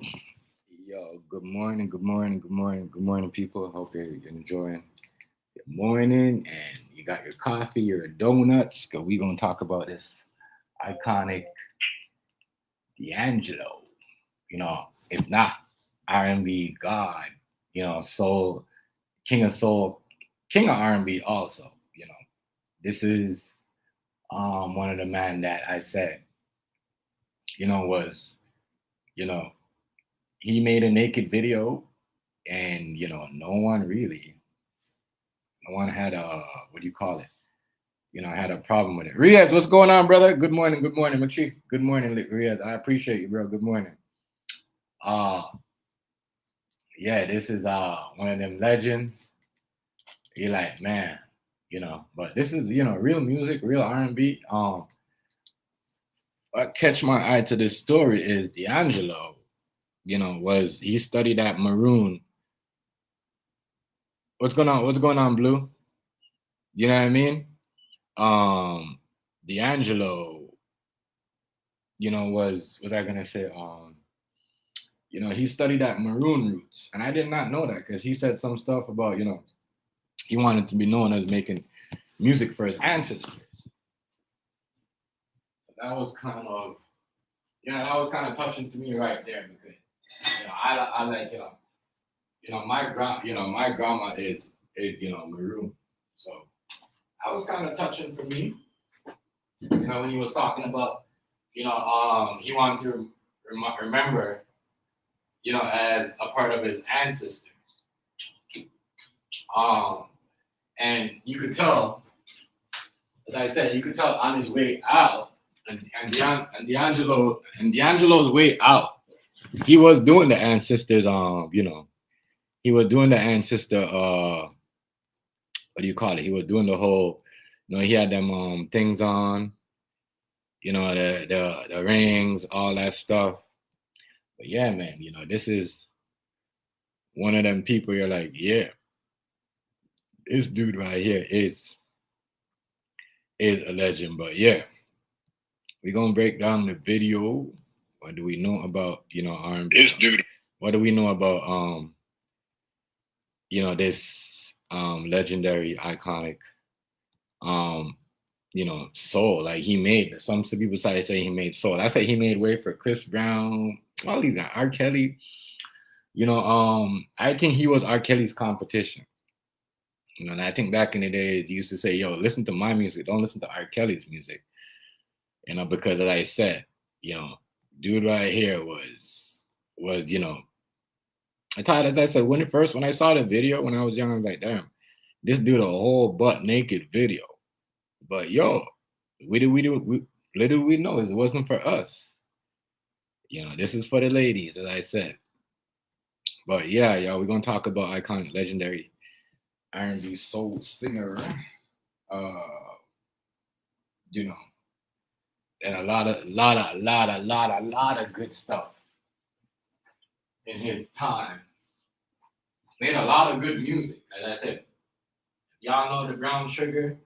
Yo, good morning, good morning, good morning, good morning, people. Hope you're enjoying your morning and you got your coffee, your donuts, because we're going to talk about this iconic D'Angelo. If not R&B God, soul, king of soul, king of R&B also. This is one of the men that I said, was, you know, he made a naked video and, no one had a, what do you call it? Had a problem with it. Riaz, what's going on, brother? Good morning, my chief. Good morning, Riaz. I appreciate you, bro. Good morning. Uh yeah, this is one of them legends. You're like, man, but this is real music, real R&B. What catch my eye to this story is D'Angelo. Was he studied at Maroon? What's going on? What's going on, Blue? You know what I mean? D'Angelo, was I gonna say? He studied at Maroon Roots, and I did not know that because he said some stuff about he wanted to be known as making music for his ancestors. So that was kind of touching to me right there because I like my grandma is Maroon, so that was kind of touching for me. When he was talking about he wanted to remember as a part of his ancestors. Um, and you could tell, as I said, you could tell on his way out, and D'Angelo's way out, he was doing the ancestors. He was doing the ancestor. What do you call it? He was doing the whole. He had them things on. The rings, all that stuff. But yeah, man, this is one of them people. You're like, yeah, this dude right here is a legend. But yeah, we're gonna break down the video. What do we know about R&B? This dude. What do we know about this legendary, iconic soul? Like he made some people say he made soul. I say he made way for Chris Brown. All these guys, R. Kelly. I think he was R. Kelly's competition. And I think back in the days, he used to say, "Yo, listen to my music. Don't listen to R. Kelly's music." Because as I said, dude right here was I thought, as I said, when I saw the video when I was young, I was like, damn, this dude a whole butt naked video. But yo, little we know it wasn't for us. This is for the ladies, as I said. But yeah, y'all, we're gonna talk about iconic, legendary R&B soul singer. Uh, you know, and a lot of good stuff in his time. Made a lot of good music, as I said. Y'all know the Brown Sugar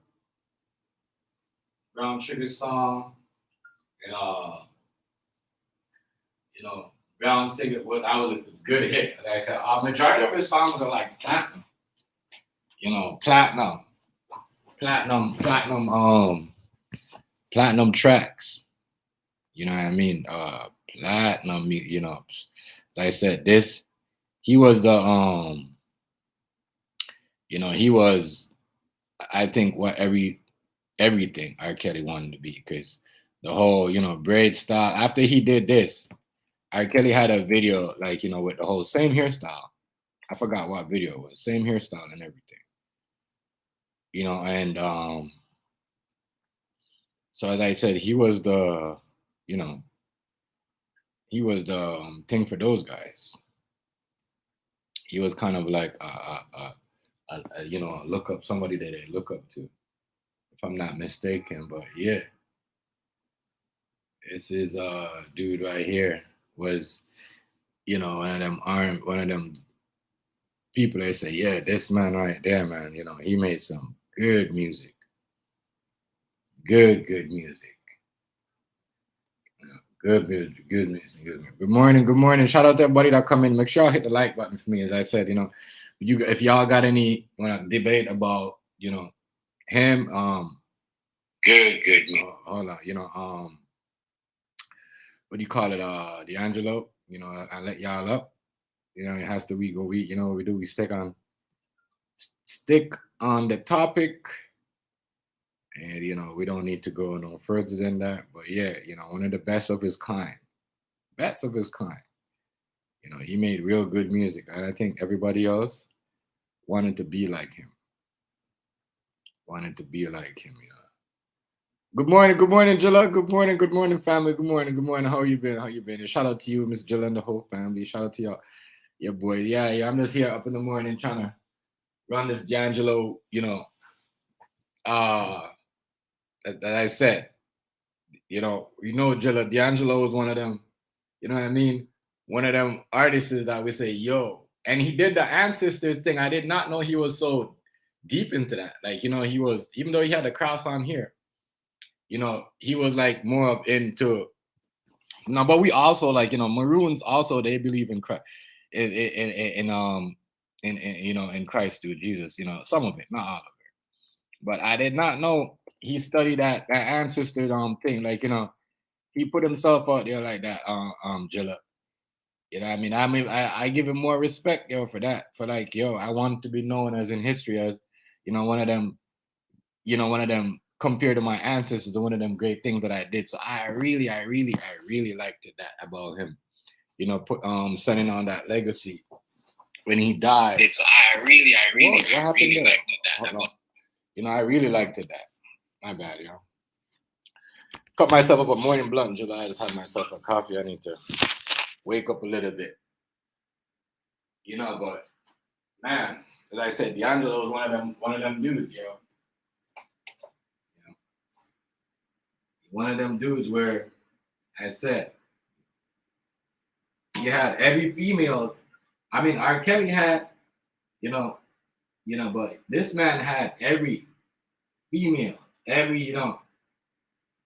song, and Brown Sugar. Well, that was a good hit. As I said, majority of his songs are like platinum. Platinum, platinum, platinum tracks. You know what I mean? Platinum. Like I said, he was the he was, I think, what everything R. Kelly wanted to be, because the whole braid style. After he did this, R. Kelly had a video like with the whole same hairstyle. I forgot what video it was. Same hairstyle and everything. And so as I said, he was the thing for those guys. He was kind of like look up, somebody that they look up to, if I'm not mistaken. But yeah, this is dude right here was one of them people that say, yeah, this man right there, man, he made some good music. Good music. Good music, good music, good music. Good morning, good morning. Shout out to everybody that come in. Make sure y'all hit the like button for me. As I said, you if y'all got any want to debate about, him, good. Hold on, what do you call it? D'Angelo. I let y'all up. It has to we go. What we do. We stick on the topic, and we don't need to go no further than that. But yeah, one of the best of his kind. Best of his kind. He made real good music, and I think everybody else wanted to be like him. Wanted to be like him. Good morning, Jilla. Good morning, family. Good morning. How you been? And shout out to you, Miss Jilla, and the whole family. Shout out to y'all, your boy. Yeah. I'm just here up in the morning trying to run this D'Angelo. That I said, Jilla. D'Angelo is one of them. You know what I mean? One of them artists that we say, yo, and he did the ancestors thing. I did not know he was so deep into that. Like, he was, even though he had the cross on here, he was like more of into. No, but we also like, Maroons also, they believe in Christ, in Christ through Jesus. Some of it, not all of it. But I did not know he studied that ancestor thing. Like, he put himself out there like that. Jilla. I give him more respect, for that. For like, I want to be known as in history as, one of them, compared to my ancestors, one of them great things that I did. So I really liked that about him. Put sending on that legacy when he died. It's I really liked that. Hold on. I really liked that. My bad, Cut myself up a morning blunt in July. I just had myself a coffee. I need to wake up a little bit. But man, as I said, D'Angelo is one of them dudes, One of them dudes where I said he had every female. I mean, R. Kelly had, but this man had every female,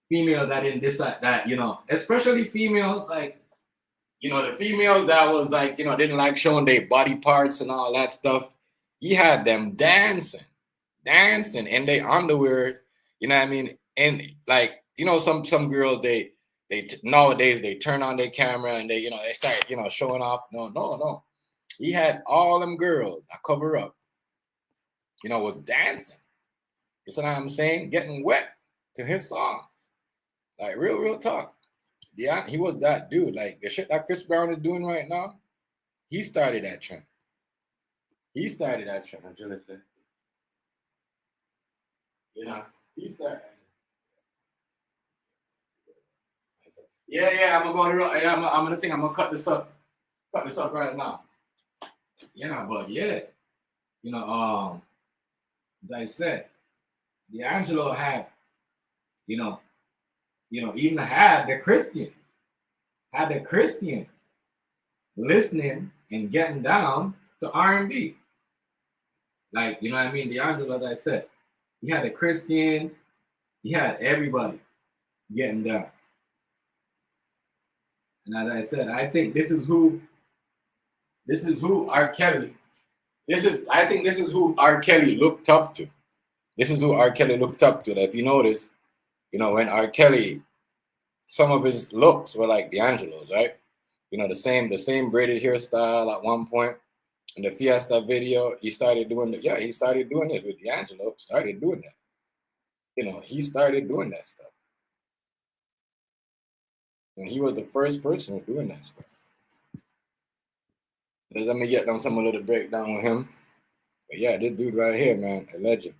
female that didn't decide that, especially females like, the females that was like, didn't like showing their body parts and all that stuff. He had them dancing in their underwear, and like, some girls nowadays they turn on their camera and they start showing off. No. He had all them girls that cover up, was dancing. You see what I'm saying? Getting wet to his songs. Like real talk. Yeah, he was that dude. Like the shit that Chris Brown is doing right now, he started that trend. I'm just say. He started. Yeah, I'm gonna cut this up right now. But yeah, as I said, D'Angelo had, even had the Christians listening and getting down to R&B. Like, D'Angelo, as I said, he had the Christians, he had everybody getting down. And as I said, I think this is who R. Kelly. I think this is who R. Kelly looked up to. This is who R. Kelly looked up to. That if you notice, when R. Kelly, some of his looks were like D'Angelo's, right? The same braided hairstyle at one point. In the Fiesta video, he started doing it. Yeah, he started doing it with D'Angelo. Started doing that. He started doing that stuff. And he was the first person doing that stuff. Let me get down some little breakdown with him. But yeah, this dude right here, man, a legend.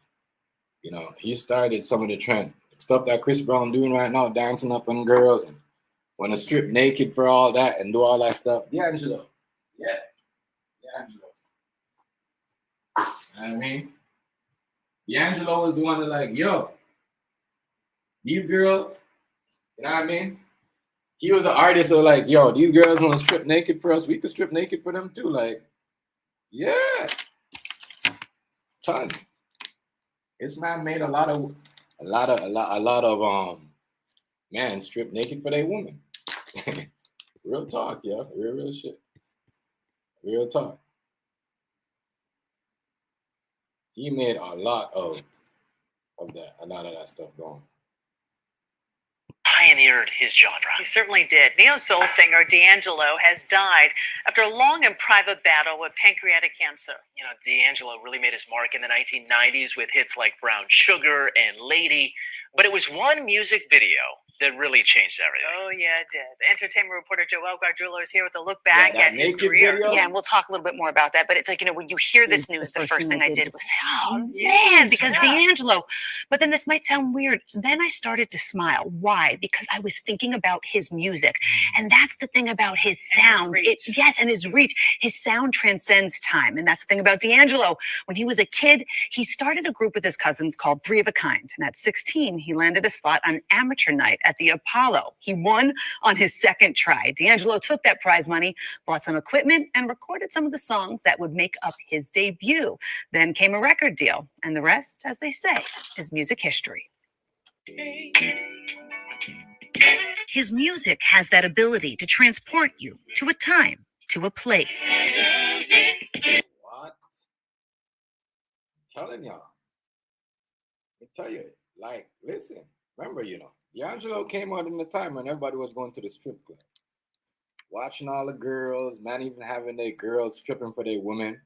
He started some of the trend. Stuff that Chris Brown doing right now, dancing up on girls and want to strip naked for all that and do all that stuff. D'Angelo. Yeah. D'Angelo. I mean, D'Angelo was the one that like, yo, these girls, you know what I mean? He was the artist of like, yo, these girls want to strip naked for us. We could strip naked for them too. Like, yeah. Ton. This man made a lot of man strip naked for their woman. Real talk, yeah. Real shit. Real talk. He made a lot of that stuff going. Pioneered his genre. He certainly did. Neo-soul singer D'Angelo has died after a long and private battle with pancreatic cancer. You know, D'Angelo really made his mark in the 1990s with hits like Brown Sugar and Lady, but it was one music video that really changed everything. Oh, yeah, it did. Entertainment reporter Joel Gargiulo is here with a look back at his career. Video? Yeah, and we'll talk a little bit more about that. But it's like, when you hear this news, the first thing I did was, oh, man, because D'Angelo. But then this might sound weird. Then I started to smile. Why? Because I was thinking about his music. And that's the thing about his sound. And his reach. His sound transcends time. And that's the thing about D'Angelo. When he was a kid, he started a group with his cousins called Three of a Kind. And at 16, he landed a spot on Amateur Night at the Apollo. He won on his second try. D'Angelo took that prize money, bought some equipment, and recorded some of the songs that would make up his debut. Then came a record deal, and the rest, as they say, is music history. His music has that ability to transport you to a time, to a place. What? I'm telling y'all. I tell you, like, listen, remember, D'Angelo came out in the time when everybody was going to the strip club, watching all the girls, man, even having their girls stripping for their women.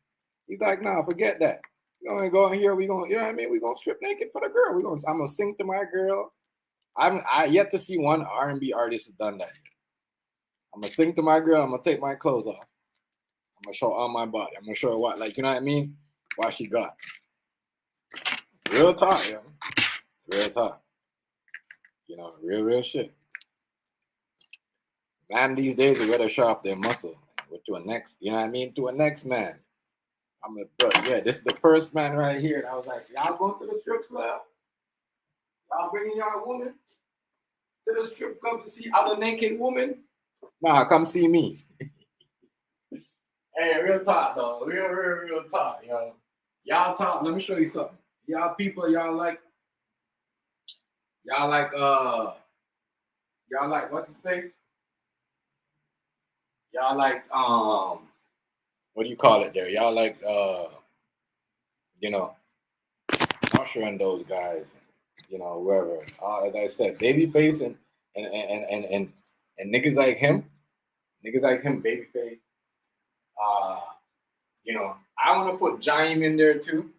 He's like, nah, forget that. We're gonna go in here, we're gonna strip naked for the girl. I'm gonna sing to my girl. I yet to see one R&B artist have done that. I'm gonna sing to my girl, I'm gonna take my clothes off. I'm gonna show all my body. I'm gonna show her what, like, you know what I mean? What she got. Real talk, yo. Real talk. Real shit. Man, these days they gotta show off their muscle to a next, to a next man. This is the first man right here. And I was like, y'all going to the strip club? Y'all bringing y'all woman to the strip club to see other naked women? Nah, come see me. Hey, real talk, though. Real talk, yo. Y'all talk. Let me show you something. Y'all people, y'all like what's his face? Y'all like what do you call it there? Y'all like Usher and those guys, whoever. As I said, Babyface and niggas like him, Babyface. I want to put Jaheim in there too.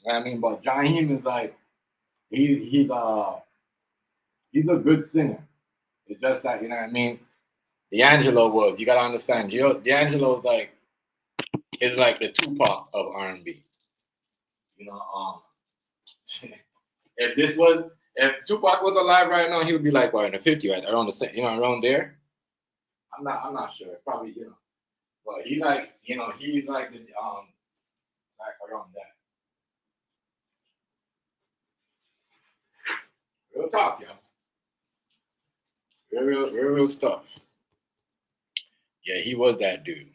But Jaheim is like he's a good singer. It's just that, D'Angelo was. You gotta understand, D'Angelo's is like the Tupac of R&B. If Tupac was alive right now, he would be like, in the 50s, right around the around there. I'm not sure. It's probably but he's like he's like the like around that. Real talk, yo. Real stuff. Yeah, he was that dude.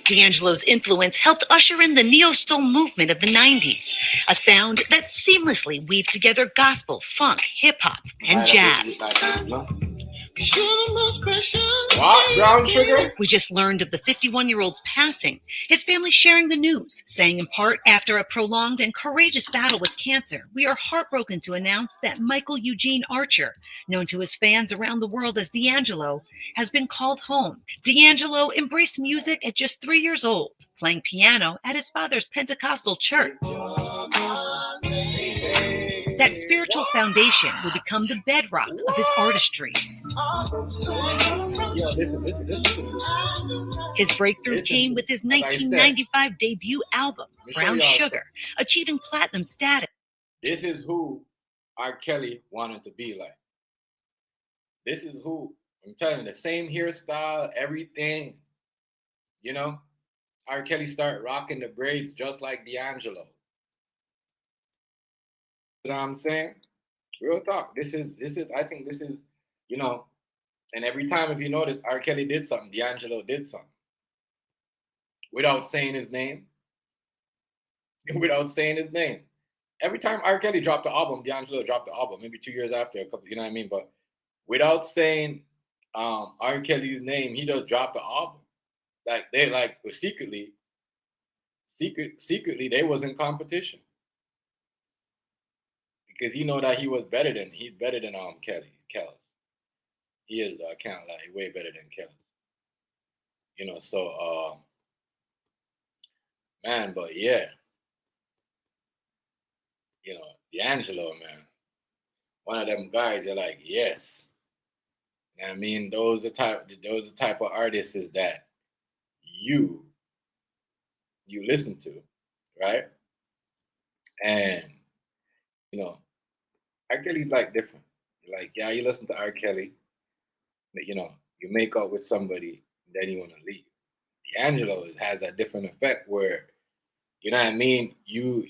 D'Angelo's influence helped usher in the neo-soul movement of the 90s, a sound that seamlessly weaved together gospel, funk, hip-hop, and jazz. What? Brown Sugar? We just learned of the 51-year-old's passing, his family sharing the news, saying in part, after a prolonged and courageous battle with cancer, we are heartbroken to announce that Michael Eugene Archer, known to his fans around the world as D'Angelo, has been called home. D'Angelo embraced music at just 3 years old, playing piano at his father's Pentecostal church. That spiritual foundation would become the bedrock of his artistry. His breakthrough came with his 1995 debut album, Brown Sugar, achieving platinum status. This is who R. Kelly wanted to be like. This is who, I'm telling you, the same hairstyle, everything. R. Kelly started rocking the braids just like D'Angelo. You know what I'm saying? Real talk. I think this is, and every time, if you notice, R. Kelly did something, D'Angelo did something. Without saying his name. Every time R. Kelly dropped the album, D'Angelo dropped the album, maybe 2 years after, a couple, But without saying R. Kelly's name, he just dropped the album. Like they like was secretly they was in competition because he know that he's better than Kelly. He is kind of like way better than Kelly. You know, so man, but yeah, you know, D'Angelo, man, one of them guys. They're like, yes. I mean, those are the type of artists is that you listen to, right? And you know, R. Kelly's like different. Like, yeah, you listen to R. Kelly, but you know, you make up with somebody, then you want to leave. D'Angelo has a different effect where, you know what I mean, you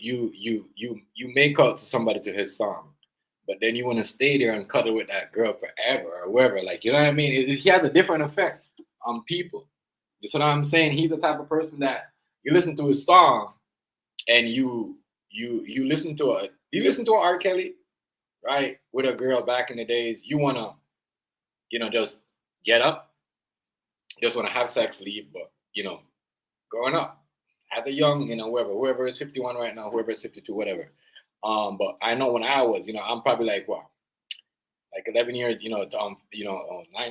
make up to somebody to his song, but then you want to stay there and cuddle with that girl forever or whatever. Like, you know what I mean? He has a different effect on people. You see what I'm saying? He's the type of person that you listen to his song and you listen to a R. Kelly, right? With a girl back in the days, you wanna, you know, just get up, just wanna have sex, leave, but you know, growing up as a young, you know, whoever is 51 right now, whoever is 52, whatever. But I know when I was, you know, I'm probably like what, like 11 years, 9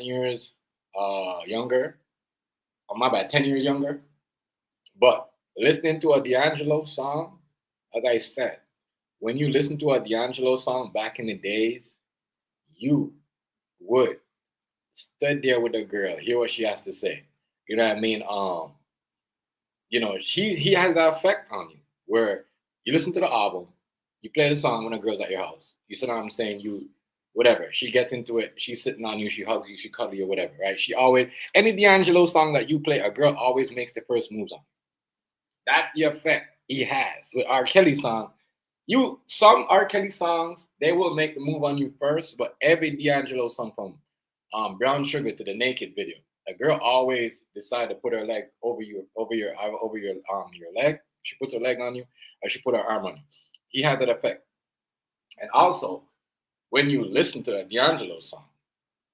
years younger. Oh, my bad, 10 years younger. But listening to a D'Angelo song, as I said, when you listen to a D'Angelo song back in the days, you would stood there with the girl, hear what she has to say. You know what I mean? You know, he has that effect on you where you listen to the album, you play the song when a girl's at your house. You see what I'm saying? You whatever. She gets into it, she's sitting on you, she hugs you, she cuddles you, whatever, right? She always any D'Angelo song that you play, a girl always makes the first moves on. That's the effect he has. With R. Kelly song, some R. Kelly songs, they will make the move on you first, but every D'Angelo song from Brown Sugar to the Naked video, a girl always decide to put her leg over your leg. She puts her leg on you, or she put her arm on you. He has that effect. And also, when you listen to a D'Angelo song,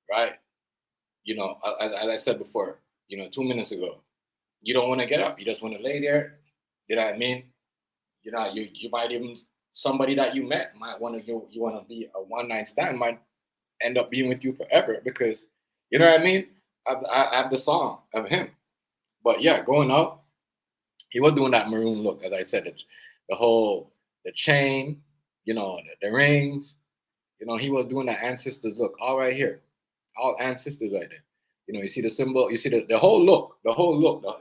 right? You know, as I said before, you know, 2 minutes ago, you don't want to get up. You just want to lay there. You know what I mean? You know, you might even somebody that you met might want to you want to be a one night stand might end up being with you forever because you know what I mean. I have the song of him, but yeah, growing up, he was doing that maroon look, as I said, the chain, you know, the rings, you know, he was doing that ancestors look, all right here, all ancestors right there. You know, you see the symbol, you see the whole look,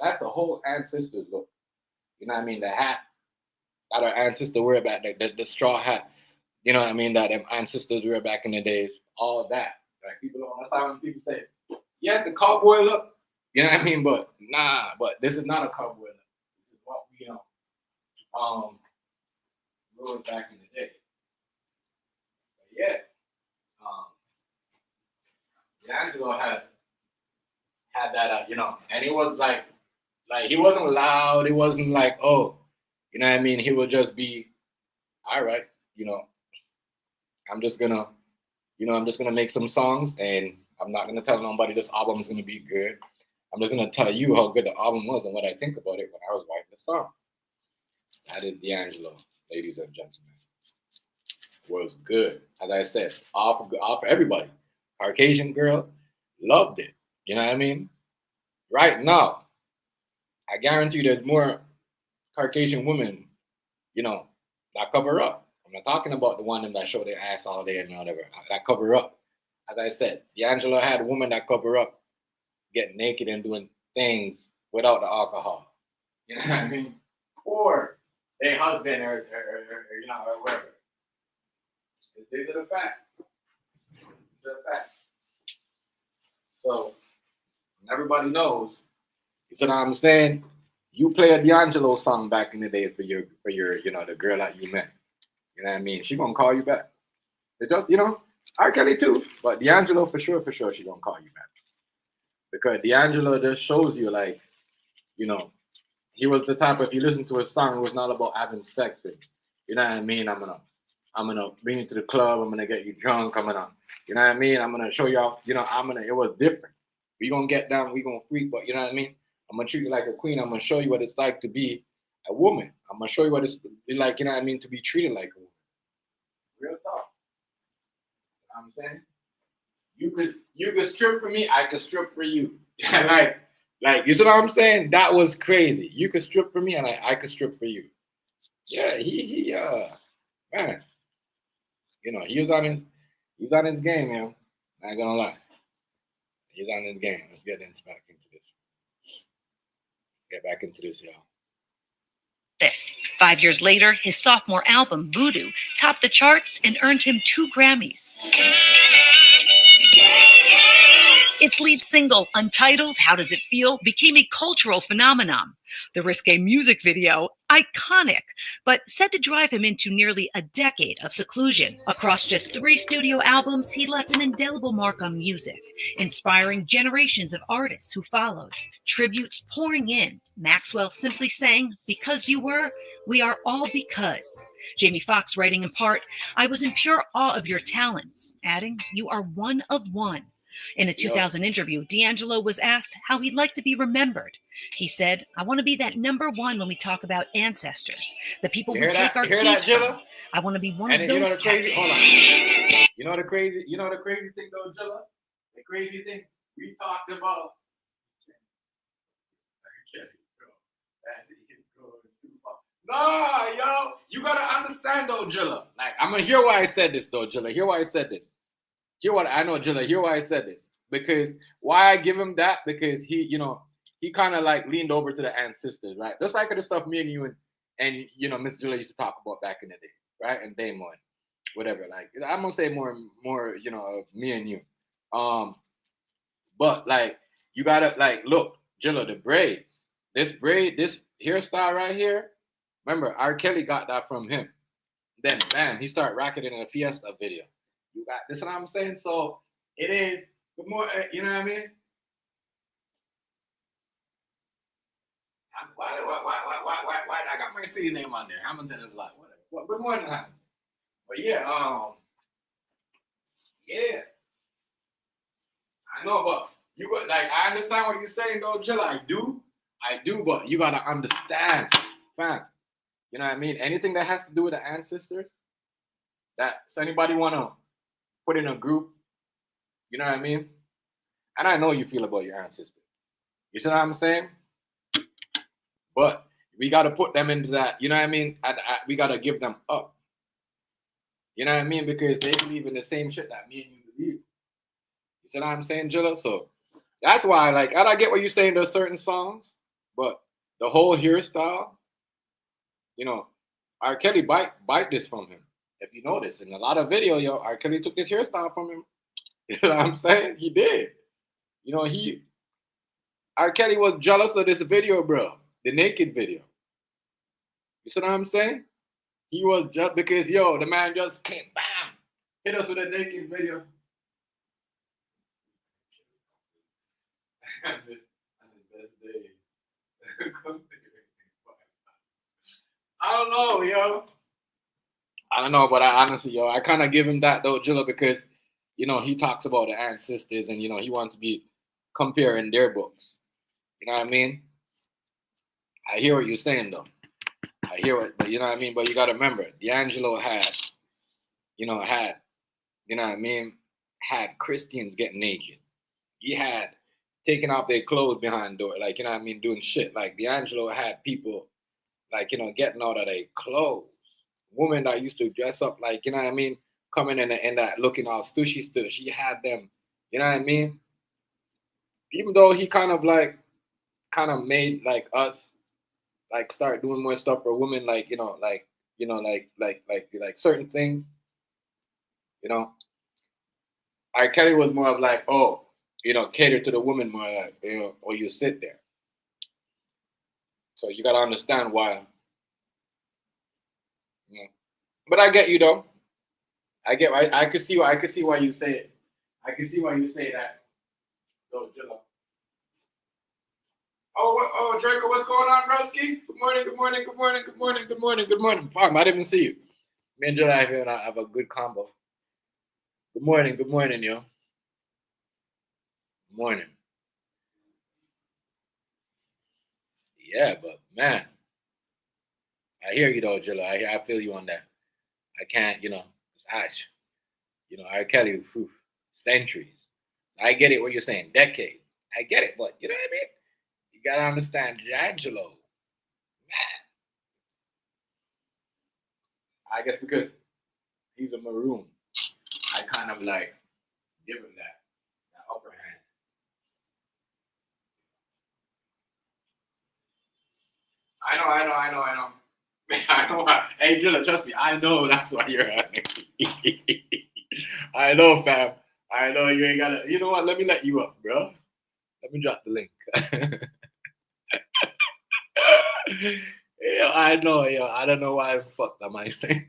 that's a whole ancestors look. You know what I mean? The hat that our ancestors wear back, the straw hat. You know what I mean? That them ancestors wear back in the days. All that. Like people don't. That's how when people say, "Yes, the cowboy look." You know what I mean? But nah. But this is not a cowboy look. This is what we rode back in the day. But yeah, D'Angelo had that. And he was like he wasn't loud. He wasn't like, oh, you know what I mean? He would just be, all right, you know, I'm just gonna make some songs and I'm not gonna tell nobody this album is gonna be good. I'm just gonna tell you how good the album was and what I think about it when I was writing the song. That is D'Angelo, ladies and gentlemen. Was good. As I said, all for everybody. Caucasian girl loved it. You know what I mean? Right now, I guarantee you there's more Caucasian women, you know, that cover up. I'm not talking about the one that show their ass all day and whatever. That cover up. As I said, D'Angelo had a woman that cover up, getting naked and doing things without the alcohol. You know what I mean? Or their husband or whatever. These are the facts. These are the facts. So everybody knows. You know what I'm saying? You play a D'Angelo song back in the day for your the girl that you met. You know what I mean? She gonna call you back. It just R. Kelly too, but D'Angelo for sure she gonna call you back. Because D'Angelo just shows you like, he was the type, if you listen to his song, it was not about having sex and you know what I mean? I'm gonna I'm gonna bring you to the club. I'm gonna get you drunk. I'm gonna, you know what I mean? I'm gonna show you off. You know, it was different. We gonna get down. We gonna freak, but you know what I mean? I'm gonna treat you like a queen. I'm gonna show you what it's like to be a woman. I'm gonna show you what it's like, you know what I mean, to be treated like a woman. Real talk. You know what I'm saying? You could strip for me, I could strip for you. like you see what I'm saying? That was crazy. You could strip for me and I could strip for you. Yeah, he man, you know, he was on his game, man. Not gonna lie. He's on his game. Let's get back into this. Get back into this, y'all. This. 5 years later, his sophomore album, Voodoo, topped the charts and earned him 2 Grammys. Its lead single, Untitled, How Does It Feel, became a cultural phenomenon. The risque music video, iconic, but said to drive him into nearly a decade of seclusion. Across just 3 studio albums, he left an indelible mark on music, inspiring generations of artists who followed. Tributes pouring in. Maxwell simply sang, "Because you were, we are all because." Jamie Foxx writing in part, "I was in pure awe of your talents," adding, "You are one of one." In a 2000 interview, D'Angelo was asked how he'd like to be remembered. He said, "I want to be that number one when we talk about ancestors, the people who take our keys from. I want to be one of those." You know the crazy, hold on. You know the crazy thing though, Jilla? The crazy thing, we talked about. No, yo, you gotta understand though, Jilla. Like, I'm gonna hear why I said this though, Jilla. Hear why I said this. Hear what I know, Jilla. Hear why I said this. Because why I give him that? Because he, you know, he kind of like leaned over to the ancestors, right? Just like the stuff me and you and you know, Miss Jilla used to talk about back in the day, right? And Damo and whatever. Like, I'm gonna say more, you know, of me and you. But like, you gotta like look, Jilla, the braids. This hairstyle right here. Remember, R. Kelly got that from him. Then, bam, he started rocking it in a Fiesta video. You got this, what I'm saying? So it is the more, you know what I mean? Why I got my city name on there? Hamilton is like whatever. Well, good morning, Hamilton. But yeah, yeah. I know, but you got like I understand what you're saying though, Jill. I do, but you gotta understand, fam. You know what I mean? Anything that has to do with the ancestors, does anybody wanna put in a group? You know what I mean? And I know you feel about your ancestors. You see what I'm saying? But we got to put them into that. You know what I mean? We got to give them up. You know what I mean? Because they believe in the same shit that me and you believe. You see what I'm saying, Jilla? So that's why, like, I get what you're saying. There's certain songs, but the whole hairstyle, you know, R. Kelly bite this from him. If you notice, in a lot of video, R. Kelly took this hairstyle from him. You know what I'm saying? He did. You know, R. Kelly was jealous of this video, bro. The naked video. You see what I'm saying? He was just because, the man just came, bam, hit us with a naked video. I don't know, I don't know, but I honestly, I kind of give him that though, Jilla, because, he talks about the ancestors and, he wants to be comparing their books. You know what I mean? I hear what you're saying though. I hear it, but you know what I mean? But you got to remember, D'Angelo had Christians getting naked. He had taking off their clothes behind door, like, you know what I mean, doing shit. Like, D'Angelo had people, like, getting out of their clothes. Women that used to dress up, like, you know what I mean, coming in and that looking all stushy stuff. He had them, you know what I mean? Even though he kind of made, like, us, like, start doing more stuff for women, like certain things, R. Kelly was more of like, cater to the woman more, like, or you sit there. So you gotta understand why. But I get you though. I could see why you say it. I could see why you say that. Though, Jilla. Oh, Draco, what's going on, broski? Good morning. Fuck, I didn't even see you. Me and July here and I have a good combo. Good morning, yo. Morning. Yeah, but man, I hear you though, Jilla. I feel you on that. I can't, it's Ash. R. Kelly, whew, centuries. I get it what you're saying, decade. I get it, but you know what I mean? You gotta understand D'Angelo. I guess because he's a maroon, I kind of like give him that upper hand. I know. I know. Hey, Jilla, trust me. I know that's why you're at me. I know, fam. I know you ain't gotta. You know what? Let me let you up, bro. Let me drop the link. Yeah, I know. Yo, I don't know why I fucked up my thing.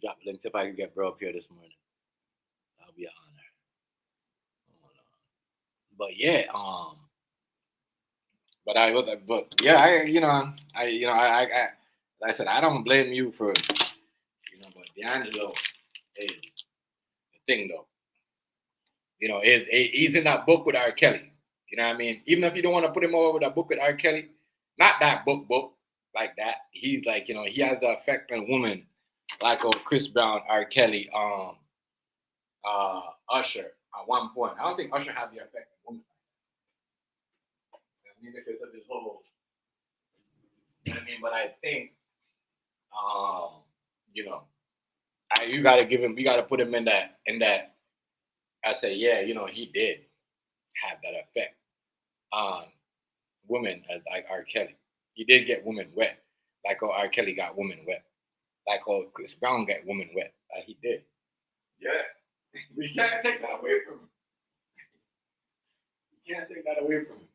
Drop the link if I can get bro up here this morning. That'll be an honor. But yeah, but yeah, like I said, I don't blame you for, but D'Angelo is the thing though. He's in that book with R. Kelly. You know what I mean? Even if you don't want to put him over with that book with R. Kelly, not that book like that. He's like, he has the effect on women, like Chris Brown, R. Kelly, Usher at one point. I don't think Usher had the effect on women. I mean, because of his whole, you know what I mean? But I think, you know, you gotta give him, you gotta put him in that. I say, yeah, he did have that effect on women, as like R. Kelly. He did get women wet, like how R. Kelly got women wet, like how Chris Brown got women wet. Like he did. Yeah, we can't take that away from him. We can't take that away from him.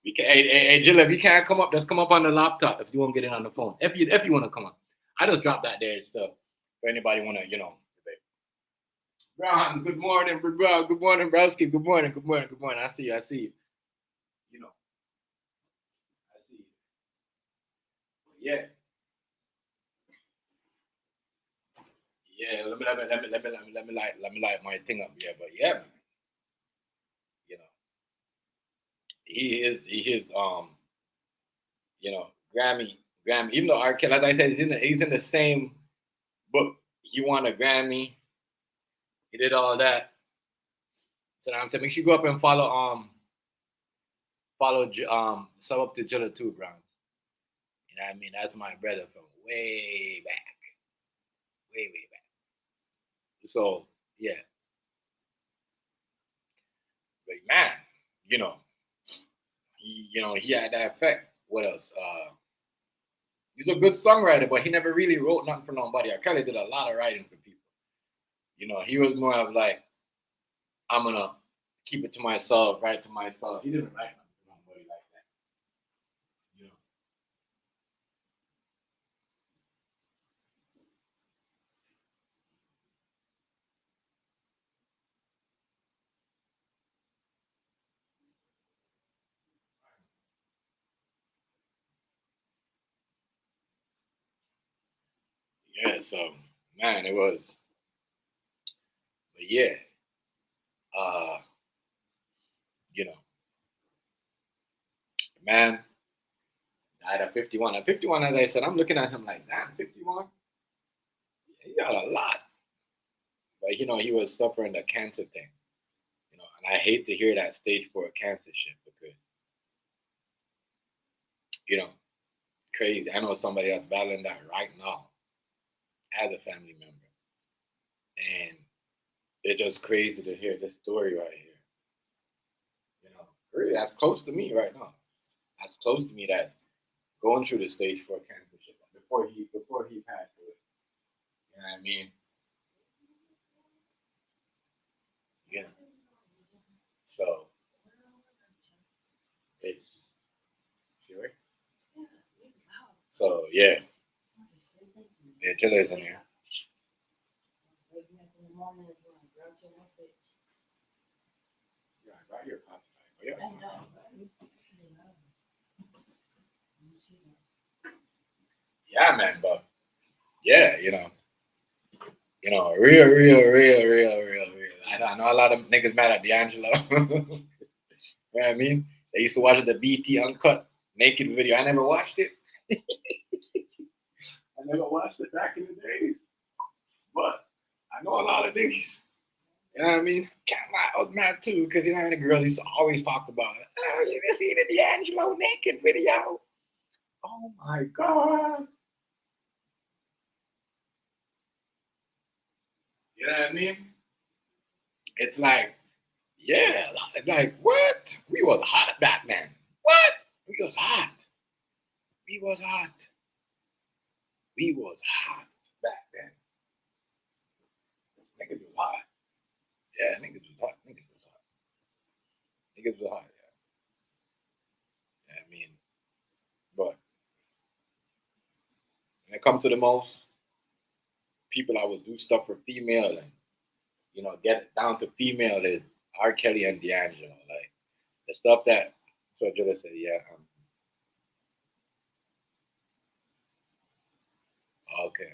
We can, hey, Jill, if you can't come up, just come up on the laptop if you want to get in on the phone. If you want to come up, I just dropped that there stuff for anybody want to, debate. Brown, good morning, bro. Good morning, Browski. Good morning. I see you. I see you. I see you. Yeah. Yeah, let me light my thing up here. But yeah, man, you know, he is Grammy. Even though R. Kelly, as I said, he's in the same book. He won a Grammy. He did all that. So I'm saying, make sure you go up and follow sub up to Jilla too, Browns. You know what I mean? That's my brother from way back. Way back. So yeah. But man, he had that effect. What else? He's a good songwriter, but he never really wrote nothing for nobody. R. Kelly did a lot of writing for people. He was more of like, I'm gonna keep it to myself, write to myself. He didn't write nothing for nobody like that. Yeah, so man, it was. But yeah, uh, you know, man died at 51. At 51, as I said, I'm looking at him like, damn, 51. He got a lot. But he was suffering the cancer thing. And I hate to hear that stage 4 cancer shit because, crazy. I know somebody that's battling that right now as a family member. And it's just crazy to hear this story right here. Really, that's close to me right now. That's close to me that going through the stage 4 cancer shit before he passed away. You know what I mean? Yeah. So it's sure. So yeah. Yeah, Jilla's in here. Yeah, I got your coffee. Yeah. Yeah, man, but yeah, real. I know a lot of niggas mad at D'Angelo. You know what I mean? They used to watch the BT Uncut naked video. I never watched it. I never watched it back in the days. But I know a lot of niggas. You know what I mean? I was mad too, because you know the girls used to always talk about it. Oh, you ever seen the D'Angelo naked video? Oh my God. You know what I mean? It's like, yeah, like what? We was hot back then. What? We was hot. We was hot. We was hot back then. Niggas was hot. Yeah, niggas was hot. Niggas was hot. Niggas was hot, yeah. I mean, but when it comes to the most people I would do stuff for female and get it down to female is R. Kelly and D'Angelo. Like the stuff that so Jilla said, yeah. Okay,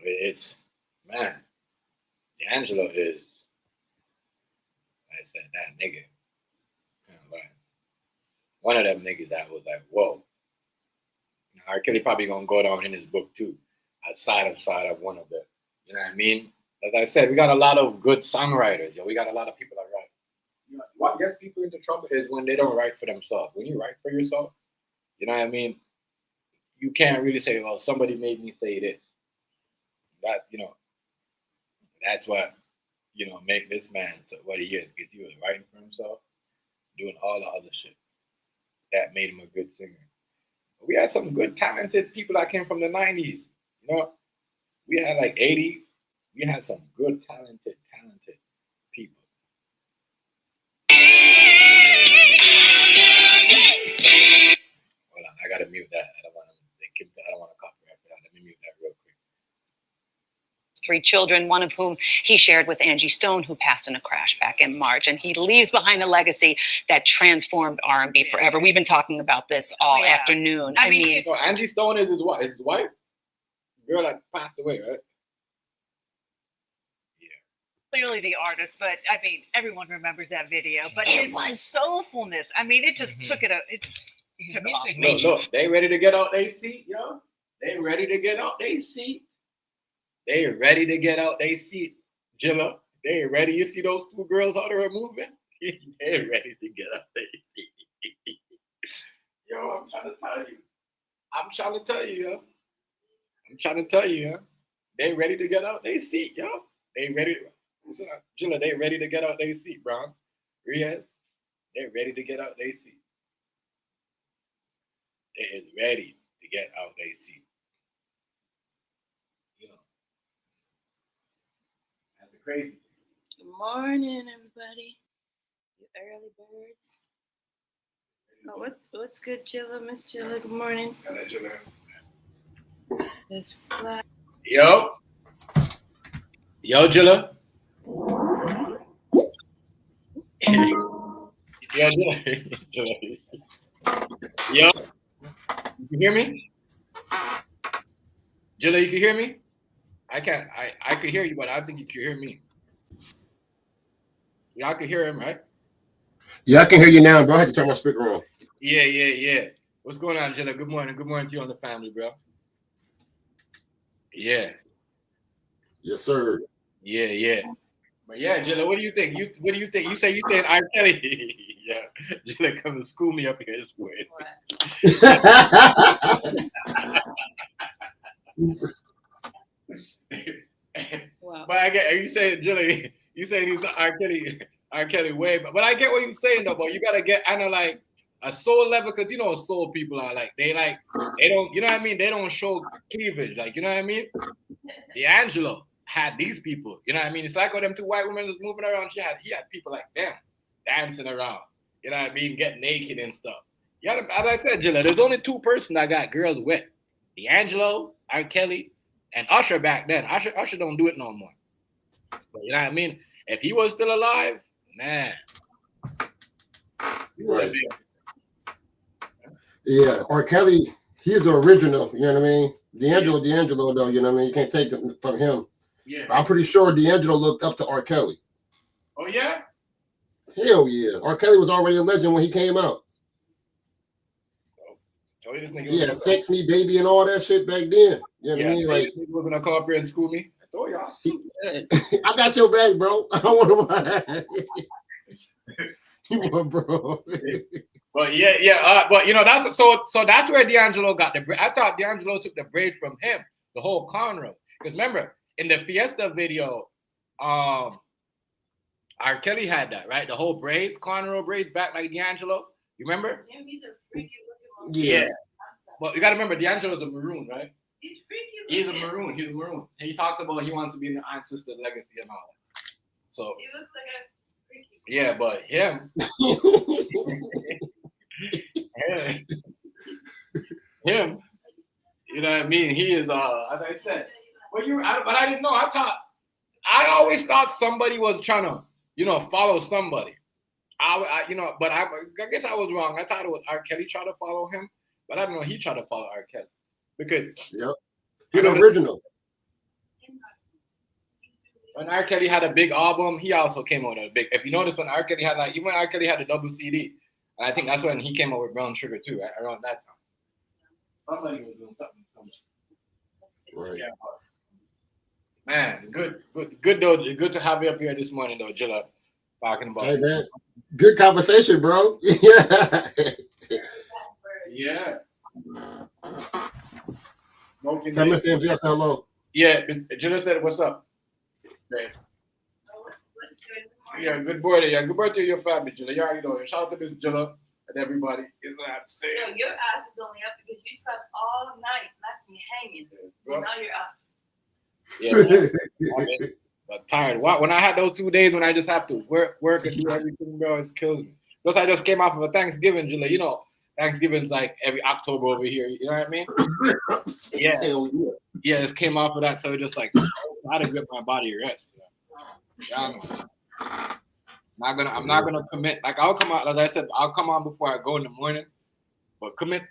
it's man, D'Angelo is, like I said, that nigga. Like one of them niggas that was like, whoa. Now, R. Kelly probably gonna go down in his book too, side of one of them. You know what I mean? As I said, we got a lot of good songwriters. Yo, we got a lot of people that write. You know, what gets people into trouble is when they don't write for themselves. When you write for yourself, you know what I mean? You can't really say, well, somebody made me say this. That's what, make this man what he is, because he was writing for himself, doing all the other shit that made him a good singer. We had some good, talented people that came from the 90s. We had like 80s. We had some good, talented people. Hold on, I gotta mute that. I don't want to copyright for that. Let me mute that real quick. 3 children, one of whom he shared with Angie Stone, who passed in a crash back in March. And he leaves behind a legacy that transformed R&B forever. We've been talking about this all afternoon. I mean, so Angie Stone is his wife. Is his wife? Girl that passed away, right? Clearly the artist, but I mean, everyone remembers that video. But his soulfulness, I mean, it just took it. It just took it off. Look, they ready to get out their seat, yo. They ready to get out their seat. They ready to get out their seat, Jilla. They ready. You see those 2 girls out there moving? They ready to get out their seat. Yo, I'm trying to tell you. I'm trying to tell you, yo. They ready to get out their seat, yo. They ready. Jilla, they ready to get out their seat, Bronx. Riaz, they ready to get out their seat. They is ready to get out their seat. That's a crazy thing. Good morning, everybody. You early birds. Oh, what's good, Jilla? Miss Jilla, good morning. Hello, Jilla. This fly. Yo, Jilla. Yo, Jilla. Yo, you can hear me? Jilla, you can hear me? I can't. I could hear you, but I think you can hear me. Y'all can hear him, right? Yeah, I can hear you now, bro. I had to turn my speaker on. Yeah. What's going on, Jilla? Good morning. Good morning to you on the family, bro. Yeah. Yes, sir. Yeah. But yeah, Jilla, what do you think? What do you think? You saying R. Kelly? Yeah, Jilla, come to school me up here this way. Wow. But I get you saying, Jilla, you saying he's R. Kelly way, but I get what you're saying though. But you gotta get like a soul level, because soul people are like they don't, you know what I mean? They don't show cleavage, like, you know what I mean? D'Angelo had these people, you know what I mean? It's like all them 2 white women was moving around. He had people like them dancing around, you know what I mean? Get naked and stuff. Yeah, as I said, Jilla, there's only 2 person that got girls wet: D'Angelo, R. Kelly, and Usher back then. Usher don't do it no more. But you know what I mean? If he was still alive, man. Right. Yeah, R. Kelly, he's the original. You know what I mean? D'Angelo, though. You know what I mean? You can't take it from him. Yeah. I'm pretty sure D'Angelo looked up to R. Kelly. Oh yeah. Hell yeah, R. Kelly was already a legend when he came out. So this nigga Yeah, Sex Me Baby and all that shit back then. You know what I mean? Like, he was gonna come up here and school me. I told y'all. I got your back, bro. I don't want to. You want, bro? But but you know that's so that's where D'Angelo got the braid. I thought D'Angelo took the braid from him, the whole cornrow. Because remember in the Fiesta video, R. Kelly had that, right? The whole braids, cornrow braids back like D'Angelo. You remember? Yeah. But you gotta remember D'Angelo's a maroon, right? He's freaky. He's a maroon. He's a maroon. He talks about he wants to be in the ancestor legacy and all that. So He looks like a freaky. yeah, but him. Him, you know what I mean? He is as I said. But I didn't know. I always thought somebody was trying to, follow somebody. But I guess I was wrong. I thought it was R. Kelly trying to follow him, but I don't know. He tried to follow R. Kelly because he's the original. When R. Kelly had a big album, he also came out with a big. If you notice, when R. Kelly had a double CD, and I think that's when he came out with Brown Sugar too, right? Around that time. Somebody was doing something. Right. Yeah. Man, good though. Good to have you up here this morning though, Jilla. Talking about. Hey man, good conversation, bro. Yeah. Yeah. Tell Mr. MJ hello. Yeah, Jilla said, "What's up?" Okay. Yeah, good birthday. Yeah, good birthday to your family, Jilla. You already know. Shout out to Miss Jilla and everybody. Is what I have to say. No, your ass is only up because you slept all night, left me hanging. So now you're up. Yeah, I'm tired. When I had those 2 days when I just have to work and do everything, bro, it kills me. Plus, I just came off of a Thanksgiving, July. You know, Thanksgiving's like every October over here. You know what I mean? Yeah. Yeah, just came off of that, so it just like I had to give my body a rest. Yeah, I'm not gonna commit. Like I'll come out, as I said, I'll come on before I go in the morning. But commit,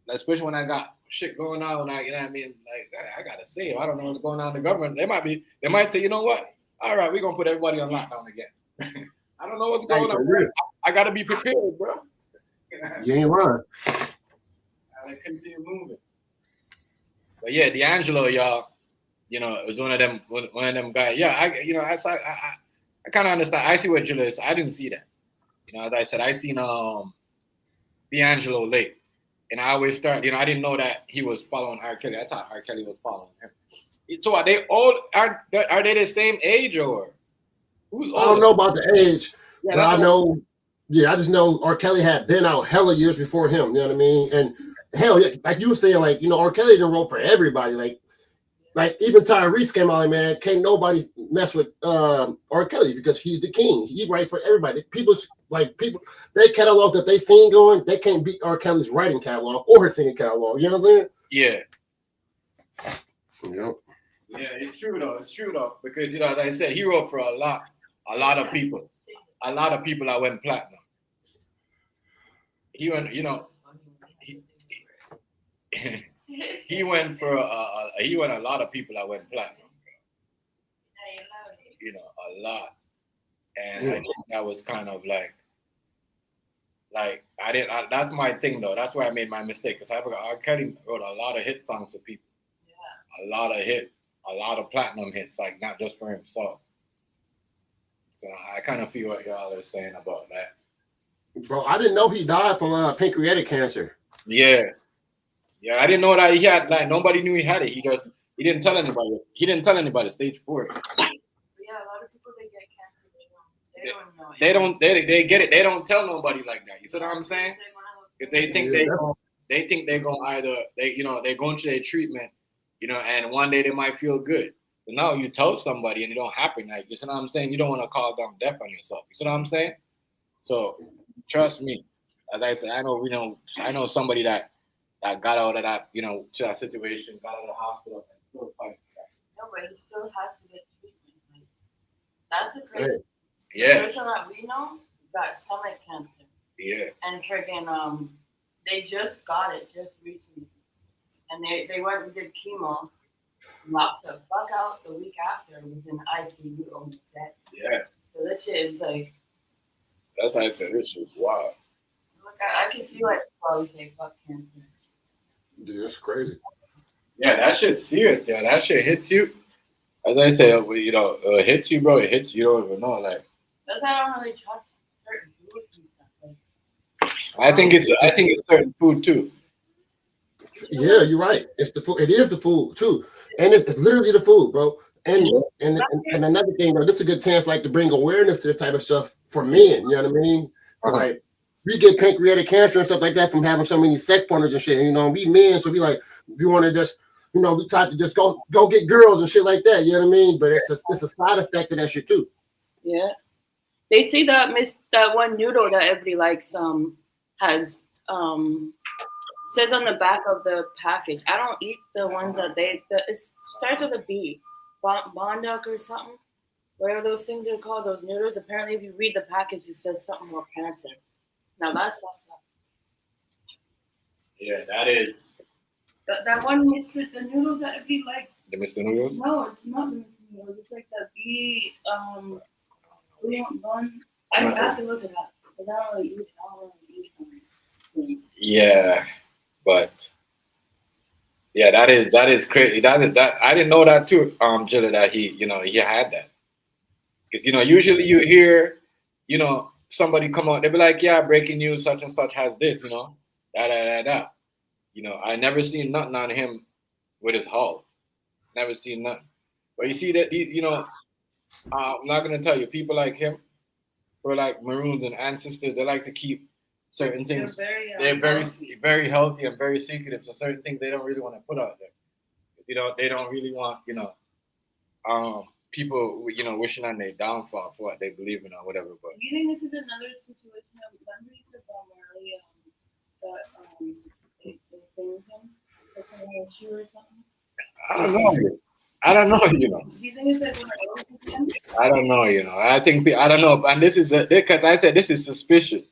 especially when I got shit going on, when you know what I mean? Like I gotta save. I don't know what's going on in the government. They might say, you know what? All right, we're gonna put everybody on lockdown again. I don't know what's going on. I gotta be prepared, bro. You ain't lying. I gotta continue moving. But yeah, D'Angelo, y'all, it was one of them guys. Yeah, I kind of understand. I see what Jill is. I didn't see that. As I said, I seen D'Angelo late. And I always start, I didn't know that he was following R. Kelly. I thought R. Kelly was following him. So are they old? Are they the same age or who's older? I don't know about the age, yeah, but I know. Yeah, I just know R. Kelly had been out hella years before him. You know what I mean? And hell, yeah, like you were saying, like R. Kelly didn't wrote for everybody. Like even Tyrese came out, like, man, can't nobody mess with R. Kelly because he's the king. He write for everybody. People, they catalog that they seen going, they can't beat R. Kelly's writing catalog or his singing catalog. You know what I'm saying? Yeah. Yep. Yeah, it's true though. Because as I said, he wrote for a lot of people. A lot of people that went platinum. He went, he went for a lot of people that went platinum. A lot. And I think that was kind of like that's my thing though. That's why I made my mistake because I forgot R. Kelly wrote a lot of hit songs for people. Yeah. A lot of platinum hits, like not just for himself. So I kind of feel what y'all are saying about that. Bro, I didn't know he died from pancreatic cancer. Yeah, I didn't know that he had. Like nobody knew he had it. He didn't tell anybody. He didn't tell anybody. Stage 4. Yeah, a lot of people they get cancer. They don't know. They get it. They don't tell nobody like that. You see what I'm saying? If they think they're gonna either they're going through their treatment, and one day they might feel good. But now you tell somebody and it don't happen. Like you see what I'm saying? You don't want to call down death on yourself. You see what I'm saying? So trust me. As I said, I know somebody that got out of that situation, got out of the hospital and still fighting. No, but he still has to get treatment. That's a crazy. Yeah. The person that we know got stomach cancer. Yeah. And freaking they just got it just recently, and they went and did chemo, knocked the fuck out the week after, was in ICU almost dead. Yeah, So this shit is like, that's how I said this shit's wild. look, I can see why people always say fuck cancer. Yeah, that's crazy. Yeah, that shit's serious. Yeah, that shit hits you. As I say, you know, it hits you, bro. It hits you. You don't even know. Like, That's why I don't really trust certain foods and stuff. Like, I think it's certain food too. Yeah, you're right. It's the food. It is the food too, and it's literally the food, bro. And another thing, bro, this is a good chance, like, to bring awareness to this type of stuff for men. You know what I mean? 'Cause, like, we get pancreatic cancer and stuff like that from having so many sex partners and shit. And, you know, we men, so we like, we want to just, you know, we try to just go get girls and shit like that. You know what I mean? But it's a side effect of that shit too. yeah, they say that that one noodle that everybody likes has says on the back of the package. I don't eat the ones that it starts with a B, Bonduck or something. Whatever those things are called, those noodles. Apparently, if you read the package, it says something about cancer. Now that's fucked up. Yeah, that is. That one Mr. The noodles that everybody likes. The Mr. Noodles? No, it's not the Mr. Noodles. It's like the B bun. I have to look at that. But I don't really eat. Yeah, but yeah, that is crazy. That I didn't know that too, Jilla, that he had that. Because usually you hear, somebody come out, they be like, yeah, breaking news, such and such has this, da da da da. I never seen nothing on him with his hull. Never seen nothing. But you see that I'm not gonna tell you, people like him, who are like Maroons and ancestors, they like to keep certain things. They're very, very healthy and very secretive. So certain things they don't really want to put out there. They don't really want, people, wishing on their downfall for what they believe in or whatever. But do you think this is another situation of memories of Marley they thinged him, like on a shoe or something? I don't know. I don't know. Do you think it's like one of those again? I don't know. I don't know. And this is because I said this is suspicious.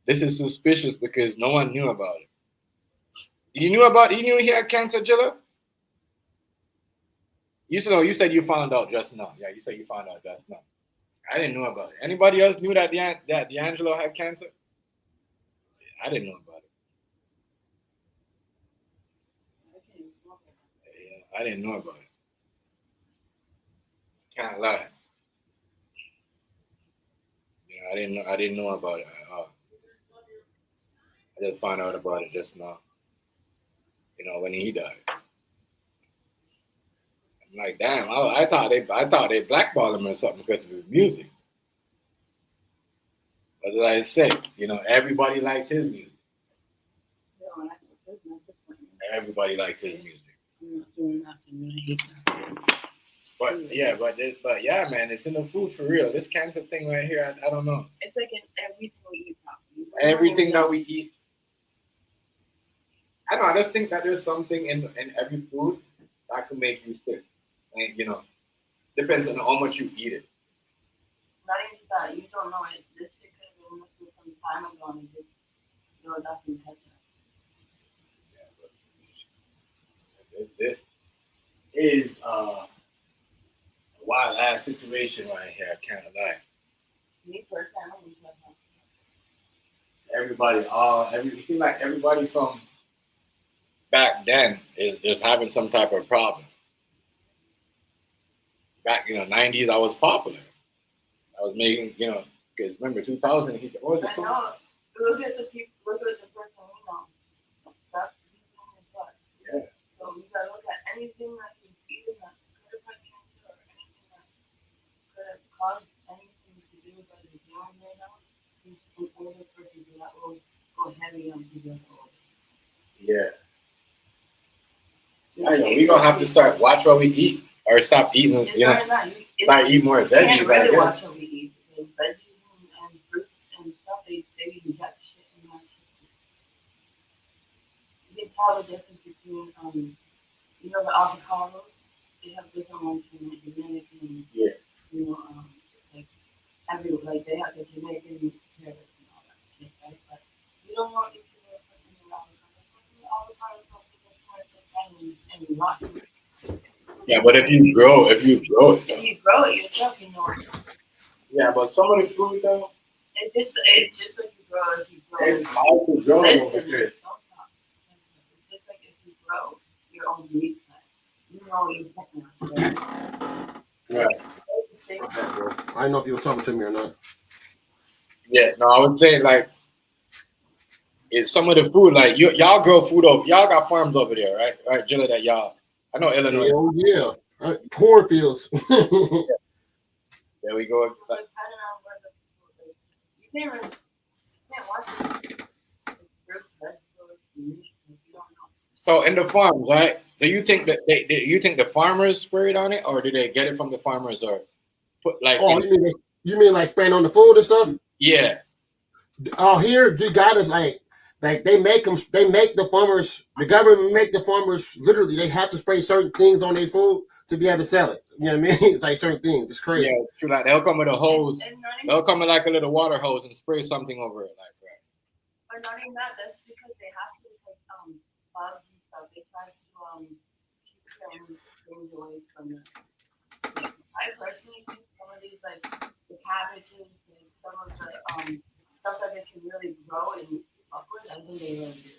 This is suspicious because no one knew about it. You knew he had cancer, Jilla? You said you found out just now. Yeah, you said you found out just now. I didn't know about it. Anybody else knew that D'Angelo had cancer? I didn't know about it. Yeah, I didn't know about it. Can't lie. Yeah, I didn't know about it at all. I just found out about it just now. When he died. I'm like, damn, I thought they blackballed him or something because of his music. But as I said, everybody likes his music. Everybody likes his music. I'm not doing nothing. I hate that. But yeah, man, it's in the food for real. This cancer thing right here, I don't know. It's like in everything we eat. Everything that we eat. I know. I just think that there's something in every food that can make you sick, and depends on how much you eat it. Not even that. You don't know it. This shit could have been listed some time ago, and just nothing touch it. This is a wild ass situation right here. I can't lie. Me personally, I don't even know. Everybody, it seems like everybody from back then is having some type of problem. Back, 90s, I was popular. I was making, because remember 2000, what was it? I know. Look at the people. Look at the person we know. That's yeah. So you gotta look at anything that is either that could have had cancer or anything that could have caused anything to do with what they're doing right now. These older persons that will go heavy on people. Yeah. I know. We're gonna have to start watch what we eat or stop eating. Start eating more veggies. You can't really watch what we eat. Because veggies and fruits and stuff, they inject shit in that shit. You can tell the difference between the avocados. They have different ones from like Dominican. Yeah. Like they have the Jamaican carrots and all that shit, right? But you don't want to see Yeah, but if you grow it, If you grow it yourself, you know. yeah, but some of the food though, It's just like you grow. If you grow, it's hard to grow. listen. Because Don't talk. It's just like if you grow your own meat plant, you know you're putting out. right. I don't know if you were talking to me or not. Yeah, no, I was saying like it's some of the food like y'all grow food over y'all got farms over there, right? Right, Jilla, that y'all. I know Illinois. Hell yeah. Cornfields. There we go. But I don't know whether you can't really you can't watch fruits, vegetables, meat. You don't know. So in the farms, right? Do you think that you think the farmers sprayed on it, or did they get it from the farmers, or put like? Oh, you mean like spraying on the food and stuff? Yeah. Oh, here you got us like they make them. They make the farmers. The government make the farmers literally. They have to spray certain things on their food to be able to sell it. You know what I mean? It's like certain things. It's crazy. Yeah, it's true. Like they'll come with a hose. They'll come with like a little water hose and spray something over it, like that. But not even that. That's because they have to because bugs and stuff. They try to keep things away from them. I personally think some of these like the cabbages and some of the stuff that they can really grow and fuck with, I think they really do.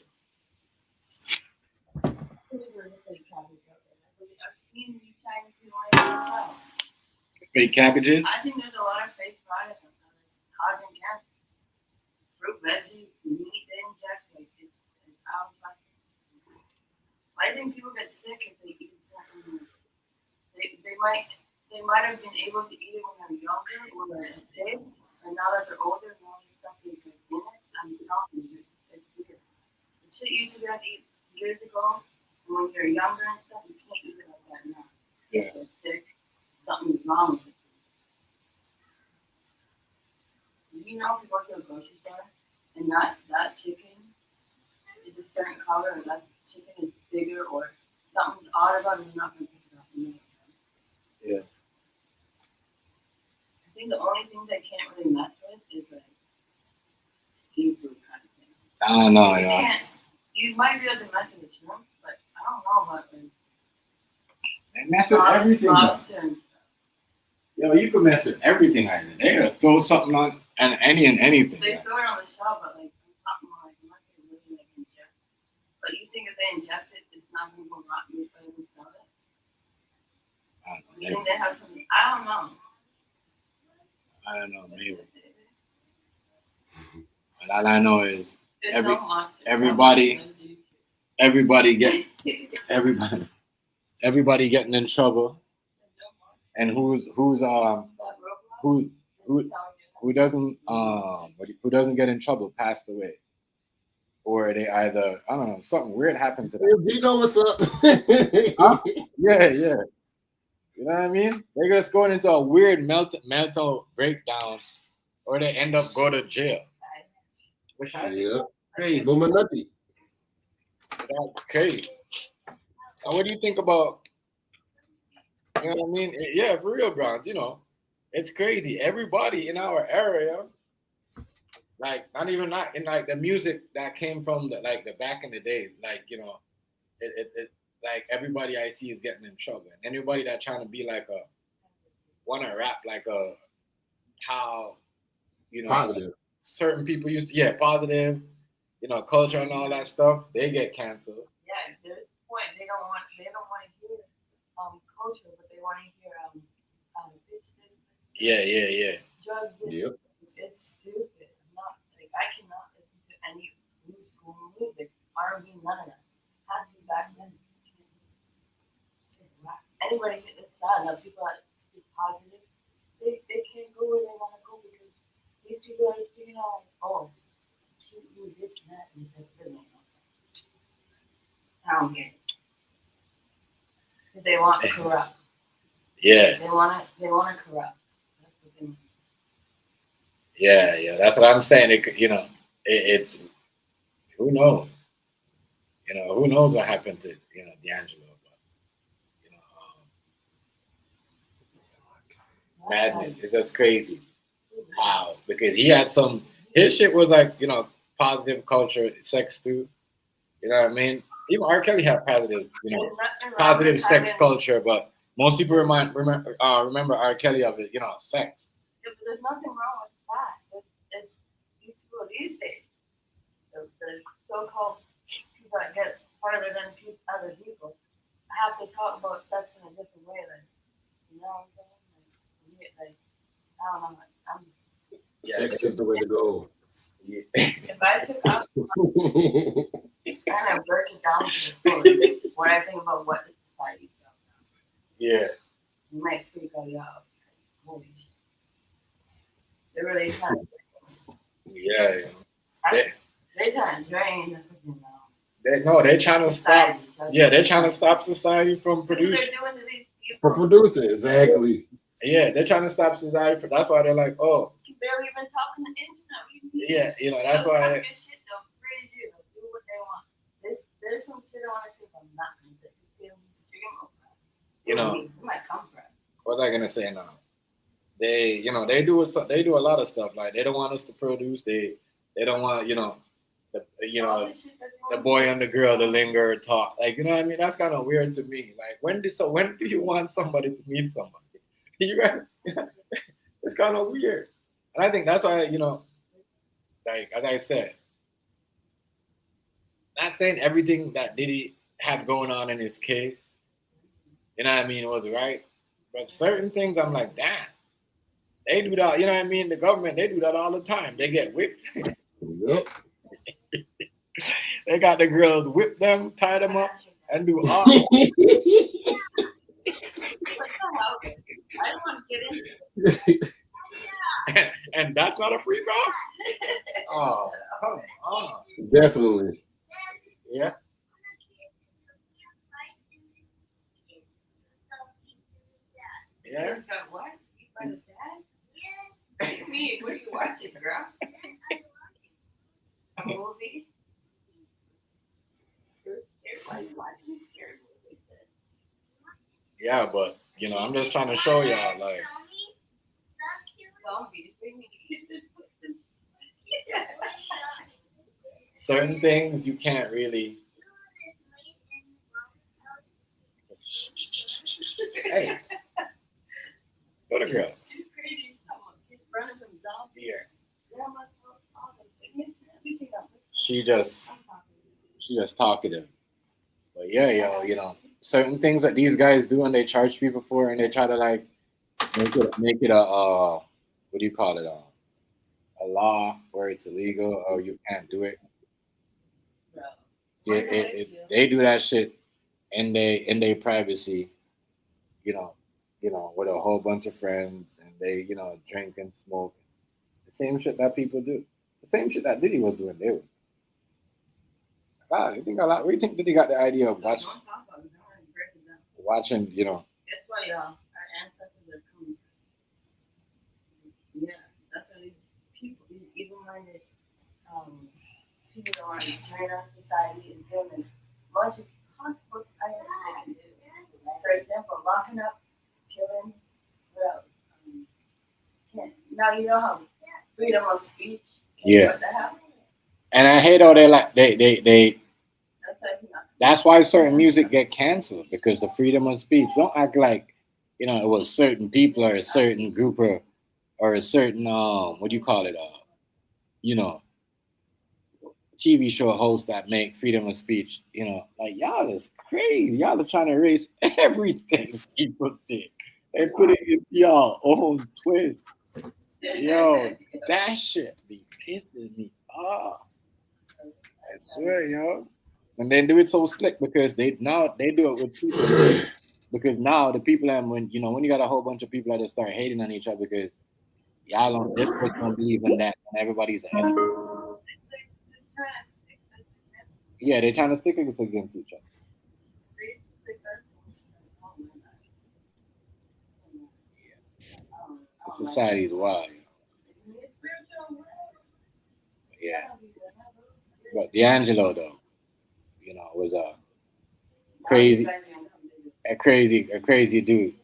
I've seen these Chinese people like myself. Fake cabbages. I think there's a lot of fake products that's causing cancer. Fruit, veggie, meat, they inject like it's out. I think people get sick if they eat certain. They might have been able to eat it when they're younger or they're big, and now that they're older, all this stuff is like in it. I'm telling you, it's weird. The shit you used to be able to eat years ago, and when you're younger and stuff, you can't eat it like that now. Yeah. You're sick, something's wrong with it. You know, if you go to a grocery store and that chicken is a certain color, or that chicken is bigger, or something's odd about it, you're not going to pick it up. Yeah. I think the only things I can't really mess with is like seafood kind of thing. I don't know, yeah. You might be able to mess with the shrimp, but I don't know about like They mess with everything. lobster and stuff. Yo, you can mess with everything like that. They throw something on and anything. They throw it on the shelf, but like I'm talking about like unless they really like inject. But you think if they inject it, it's not going to go rotten before they sell it? I don't know. You think they have something? I don't know. I don't know, maybe. But all I know is everybody getting in trouble, and who doesn't get in trouble passed away, or they either I don't know something weird happened to them. You know what's up? Huh? Yeah. You know what I mean? They're just going into a weird mental breakdown, or they end up go to jail. Which I think is crazy. Illuminati. That's crazy. Now, what do you think about? You know what I mean? Yeah, for real, Bronze. You know, it's crazy. Everybody in our area, like not in like the music that came from the back in the day, like you know, it like everybody I see is getting in trouble. And anybody that trying to be like wanna rap like how you know Positive. certain people used to positive, you know, culture and all that stuff, they get canceled. Yeah, there's a point they don't want to hear culture, but they want to hear bitch this. Yeah. Drugs. Yep. It's stupid. Not like I cannot listen to any new school music, R&B, none of that. Has to be back then. Anybody it's sad that people that speak positive, they can't go where they want to go because these people are speaking out like, shoot you this and that, and I don't get it. Because they want to corrupt. Yeah. They want to corrupt. That's what they want. Yeah. That's what I'm saying. It's who knows? You know, who knows what happened to D'Angelo? But madness. It's just crazy. How? Because he had his shit was like positive culture, sex too. You know what I mean? Even R. Kelly had positive, There's nothing wrong positive with sex having- culture, but most people remember R. Kelly of it, sex. There's nothing wrong with that. It's these people these days, the so-called people that get farther than other people, have to talk about sex in a different way. Like, you know what I'm saying? Like I don't know. I'm just, Sex is the way to go. if I took out and I break it down to the fullest, what I think about what the society does now, Yeah. you might freak out. Holy shit. They're really trying to, Yeah. they're trying to drain the freaking They're trying to stop. Yeah, they're trying to stop society from What producing. they're doing to these people. For producing, exactly. Yeah, they're trying to stop society from. That's why they're like, oh, You barely even talk on the internet. yeah, that's They'll why. cut your shit, they'll freeze you, they'll do what they want. There's some shit I want to say, but I'm not going to say. It's on the stream of that. It might come from. What was I gonna say now? They do a lot of stuff. Like they don't want us to produce. They don't want the boy and the girl to linger or talk. Like what I mean? That's kind of weird to me. Like when do you want somebody to meet somebody? It's kind of weird. And I think that's why like as I said, not saying everything that Diddy had going on in his case, was right. But certain things I'm like, damn, they do that, the government, they do that all the time. They get whipped. Yep. They got the girls whip them, tie them up, and do all. What the hell? I don't want to get into it. And that's not a free call? Oh, come on. Definitely. Yeah. Yeah. Kids got what? Eat by the dad? Me, what are you watching, girl? A movie? You're scared. Why are you watching scary movies? Yeah, but I'm just trying to show y'all like Zombies. certain things you can't really. Hey, go to girls. She's crazy. She's running from zombies. Here. Grandma's it makes everything up. She just talkative. But yeah, certain things that these guys do and they charge people for and they try to like make it a what do you call it, a law where it's illegal or you can't do it. Yeah, they do that shit in their privacy, with a whole bunch of friends and they, drink and smoke. The same shit that people do. The same shit that Diddy was doing. They were. God, you think a lot? Where do you think Diddy got the idea of watching? That's why our ancestors are coming. Yeah, that's why these people, these evil-minded people that want to drain our society and doing as much as possible. I think they can do. For example, locking up, killing, what else? Now you know how freedom of speech. Yeah. What the hell? And I hate how they. That's why certain music get canceled because the freedom of speech. Don't act like it was certain people or a certain group or a certain what do you call it? TV show hosts that make freedom of speech. Like y'all is crazy. Y'all are trying to erase everything people did and put it in y'all own twist. Yo, that shit be pissing me off. I swear, yo. And they do it so slick because they do it with people. Because now the people when you got a whole bunch of people that just start hating on each other because y'all don't this person don't believe in that and everybody's the enemy. Yeah, they're trying to stick us against each other. The society is wild. Yeah. But D'Angelo though, was a crazy dude.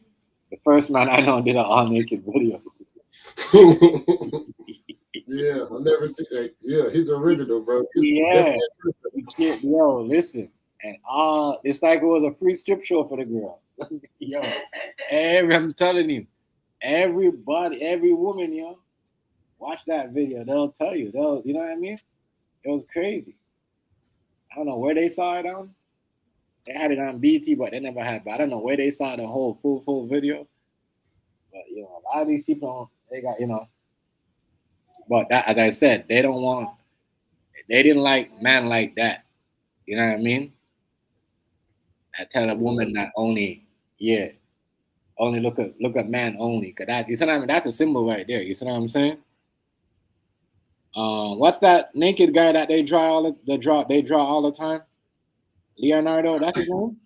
The first man I know did an all naked video. Yeah, I never see that. Yeah, he's original, bro. He's Yeah. definitely- Yo, listen. And it's like it was a free strip show for the girls. Yo, I'm telling you, everybody, every woman, yo, watch that video. They'll tell you. You know what I mean? It was crazy. I don't know where they saw it on. They had it on BT, but they never had. But I don't know where they saw the whole full video. But you know, a lot of these people, they got, you know. But that, as I said, they don't want. They didn't like man like that. You know what I mean? I tell a woman that only, yeah, only look at man only. Cause that, you see what I mean? That's a symbol right there. You see what I'm saying? What's that naked guy that they draw all the time? Leonardo, that's his name.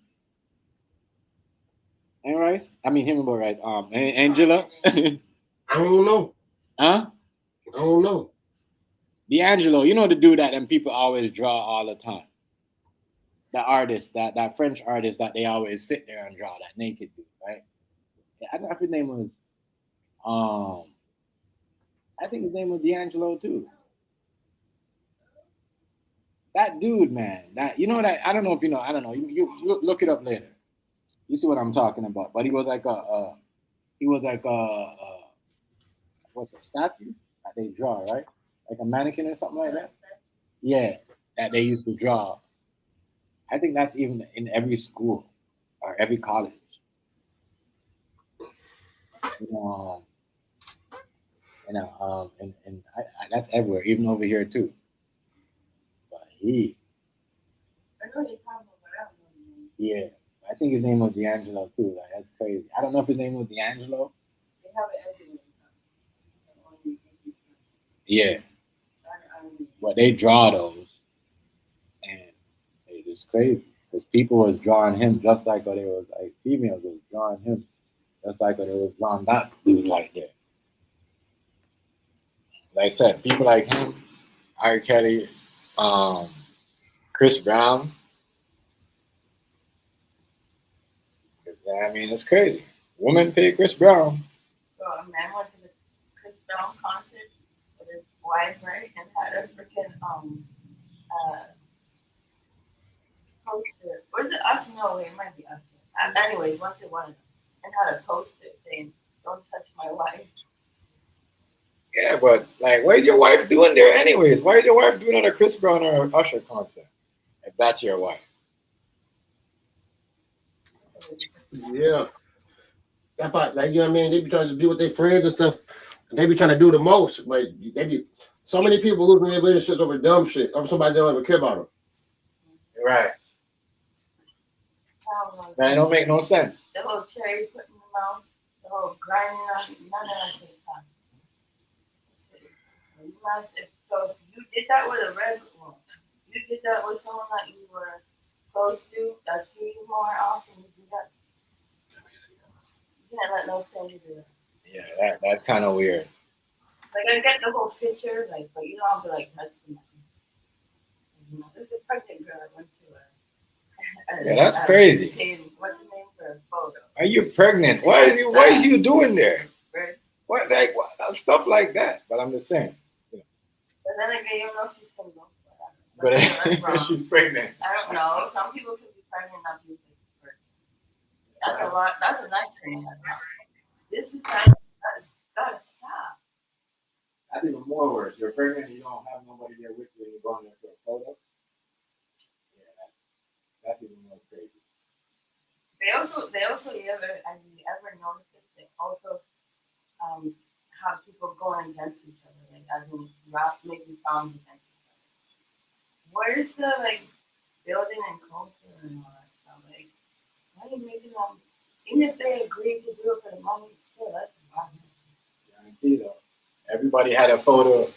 Ain't right? I mean him about right. Angela. I don't know. Huh? I don't know. D'Angelo, you know the dude that them people always draw all the time. The artist, that French artist that they always sit there and draw, that naked dude, right? Yeah, I don't know if his name was I think his name was D'Angelo too. That dude, man. That you know that I don't know if you know. I don't know. You look it up later. You see what I'm talking about. But he was like what's a statue that they draw, right? Like a mannequin or something like that. Yeah, that they used to draw. I think that's even in every school or every college. You know, and that's everywhere, even over here too. But I know you're talking about, but I don't know. yeah, I think his name was D'Angelo too. Like that's crazy. I don't know if his name was D'Angelo. They have it everywhere. Yeah, I but they draw those, and it's crazy because people was drawing him just like what they was like females was drawing him just like what they was drawing that dude like that. Like I said, people like him, R. Kelly, um, Chris Brown. I mean, it's crazy. Women pay Chris Brown. So a man went to the Chris Brown concert with his wife, right, and had a freaking poster. Or is it us? No, it might be us. Anyways, went to one and had a poster saying, "Don't touch my wife." Yeah, but like, what is your wife doing there anyways? Why is your wife doing at a Chris Brown or an Usher concert? If that's your wife. Yeah. That's like you know what I mean. They be trying to be with their friends and stuff. And they be trying to do the most, but they be so many people losing their relationships over dumb shit, over somebody that don't even care about them. Right. That don't make no sense. The whole cherry put in the mouth, the whole grinding on, none of that shit is possible. So if you did that with a red one, you did that with someone that you were close to, that see you more often, you do that. You can't let no stranger do that. Yeah, that's kind of weird. Like I get the whole picture, like, but you don't have to like touch them. You know, there's a pregnant girl I went to. Yeah, that's crazy. What's her name for a photo? Are you pregnant? Why is you doing there? Right. What stuff like that? But I'm just saying. But then again, you know she's single. But that's wrong. she's pregnant. I don't know. Some people can be pregnant not be first. That's a lot. That's a nice thing. This is gotta stop. That's even more worse. You're pregnant and you don't have nobody there with you and you're going there for a photo. Yeah, that's even more crazy. They also you ever notice it? They also have people going against each other, like as in rap making songs against each other. Where's the like building and culture and all that stuff? Like, why are you making them? Even if they agree to do it for the money, still that's wrong. Guarantee though. Everybody had a photo of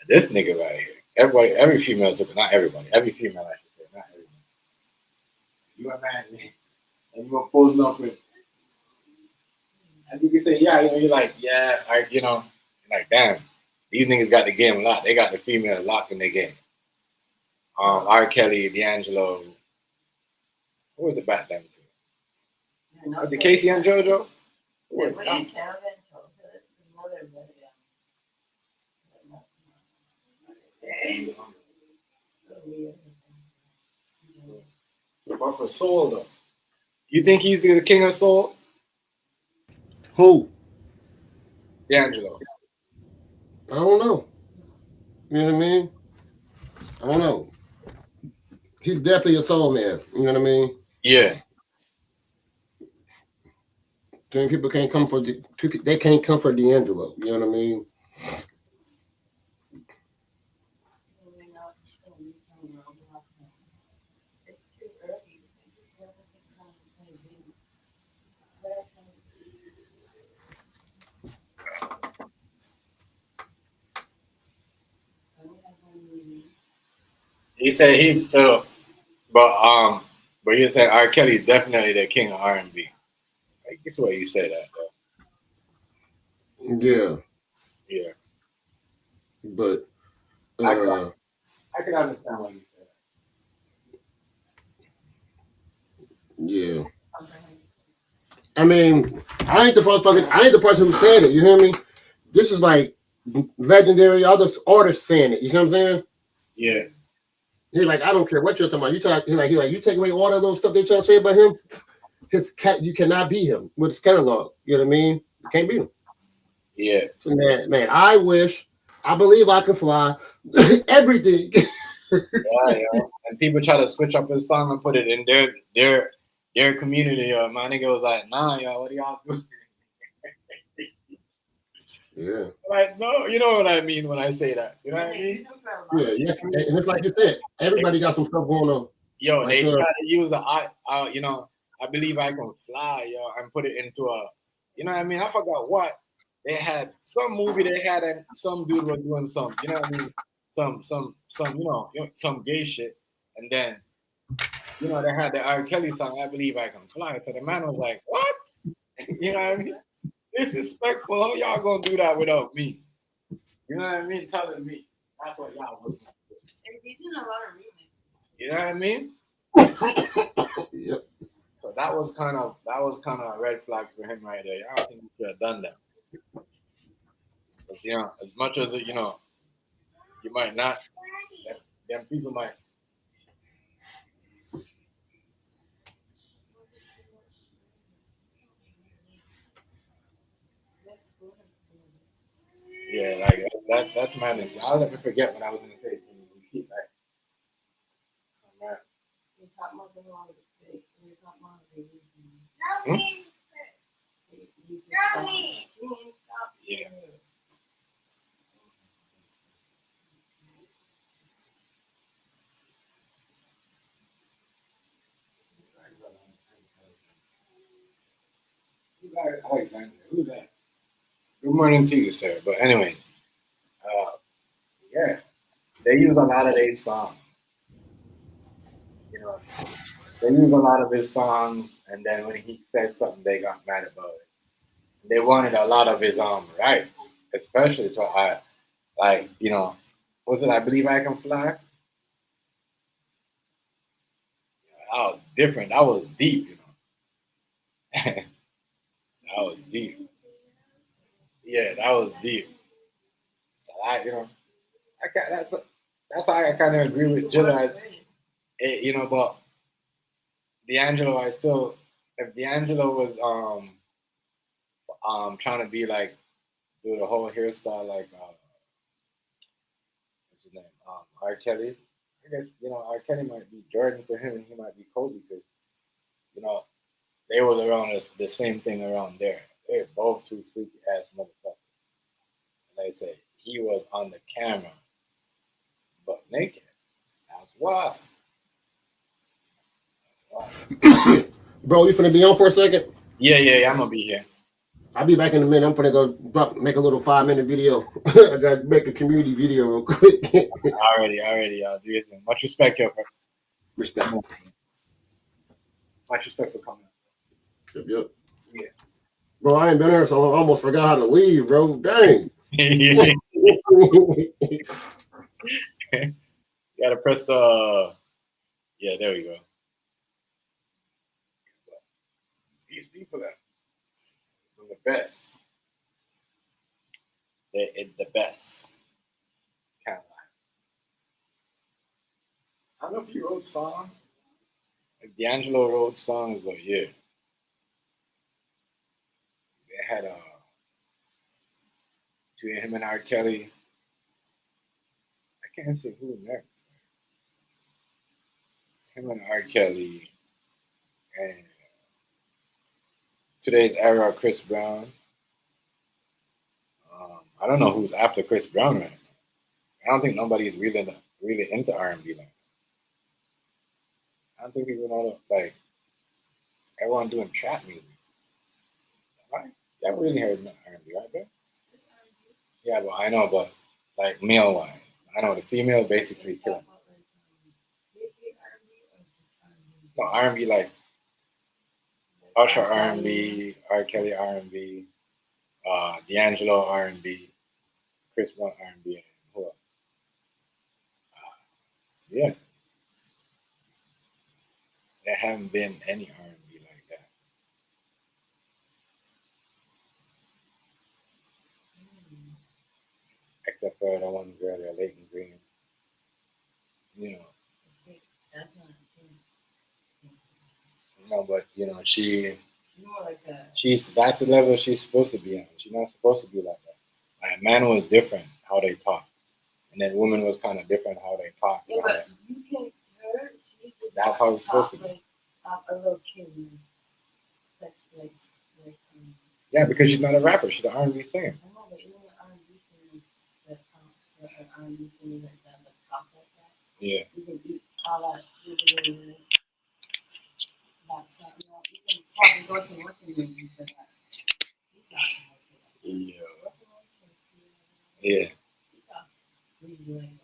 this nigga right here. Every female took it. Not everybody. Every female, I should say. Not everybody. You imagine, and you were posing up with, and you can say, yeah, you're like, yeah, like, damn, these niggas got the game locked. They got the female locked in their game. R. Kelly, D'Angelo, who was it back then too? Was it Casey and JoJo? But for soul though, you think he's the king of soul? Who? D'Angelo. I don't know. You know what I mean? I don't know. He's definitely a soul man. You know what I mean? Yeah. Then people can't come for they can't come for D'Angelo. You know what I mean? He said but he said R. Kelly's definitely the king of R&B. I guess what you say that though. Yeah. Yeah. But I can understand what you said. yeah. I mean, I ain't the person who said it. You hear me? This is like legendary other artists saying it. You know what I'm saying? Yeah. He's like, I don't care what you're talking about. He like, you take away all that little stuff they trying to say about him. You cannot beat him with his catalog. You know what I mean? You can't beat him. Yeah. So man, I believe I can fly. Everything. Yeah. And people try to switch up his song and put it in their community. My nigga was like, nah, y'all, what are y'all doing? Yeah. Like, no, you know what I mean when I say that. You know what I mean? Yeah. And it's like you said, everybody got some stuff going on. Yo, like they try to use I believe I can fly, yo, and put it into you know what I mean? I forgot what. They had some movie they had and some dude was doing some, you know what I mean? Some some gay shit. And then, they had the R. Kelly song, I Believe I Can Fly. So the man was like, what? You know what I mean? Disrespectful. How y'all gonna do that without me? You know what I mean? Telling me. That's what y'all was. He's doing a lot of remixes. You know what I mean? Yep. So that was kind of a red flag for him right there. I don't think he should have done that. But, as much as you might not. Them people might. Yeah, like that's madness. I'll never forget when I was in the States. Repeat that. Yeah. Alexander, who's that? Good morning to you, sir. But anyway, yeah, they use a lot of their songs. They use a lot of his songs, and then when he said something, they got mad about it. They wanted a lot of his rights, especially to was it I Believe I Can Fly? That was different. That was deep, that was deep. Yeah, that was deep. So I can't, that's why I kind of agree with Jilla. But D'Angelo, if D'Angelo was trying to be like do the whole hairstyle like what's his name R. Kelly. I guess R. Kelly might be Jordan to him, and he might be Kobe because you know they was around the same thing around there. They're both two freaky ass motherfuckers. And they say he was on the camera, but naked. That's why. Bro, you finna be on for a second? Yeah. I'm gonna be here. I'll be back in a minute. I'm finna go make a little 5-minute video. I gotta make a community video real quick. Already, y'all do your thing. Much respect, yo. Respect. Much respect for coming. Yep. Yeah. Bro, I ain't been here, so I almost forgot how to leave, bro. Dang. You gotta press the. Yeah, there we go. These people are the best. They're the best. Kind of like. I don't know if he wrote songs. Like D'Angelo wrote songs, but yeah, they had between him and R. Kelly. I can't say who next. Him and R. Kelly, and today's era, Chris Brown. I don't know who's after Chris Brown right now. I don't think nobody's really into R&B like that. I don't think people know like everyone doing trap music. Right? You haven't really heard R&B, right there? Yeah, well, I know, but like male wise, I know the female basically killing. No R&B like Usher R&B, R. Kelly R&B, D'Angelo R&B, Chris Brown R&B, and who else? Yeah, there haven't been any R&B like that. Except for the one girl there, Leighton Green. You know, no, but you know, she's that's the level she's supposed to be on. She's not supposed to be like that. Like man was different how they talk, and then woman was kind of different how they talk. Yeah, but you can her. She did That's not how it's supposed to talk be. like a little kid, sex like. Yeah, because she's not a rapper. She's an R&B singer. I know, but even the R&B singers that talk, like an R&B singers like that, that talk like that. Yeah. You can eat all that. You can probably go to what's her name for that. Yeah. Yeah. He talks really like that.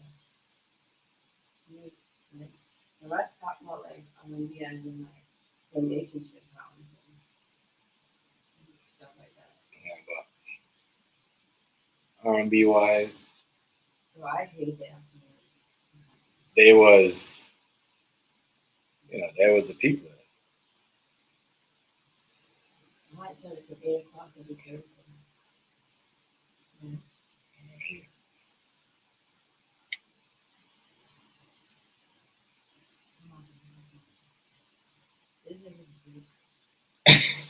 Like, the rest talk about like R&B and then like relationship problems and stuff like that. Yeah, but R&B wise, So I hate that. they was, there was the people. I might send it to 8 o'clock every Thursday. This nigga's big.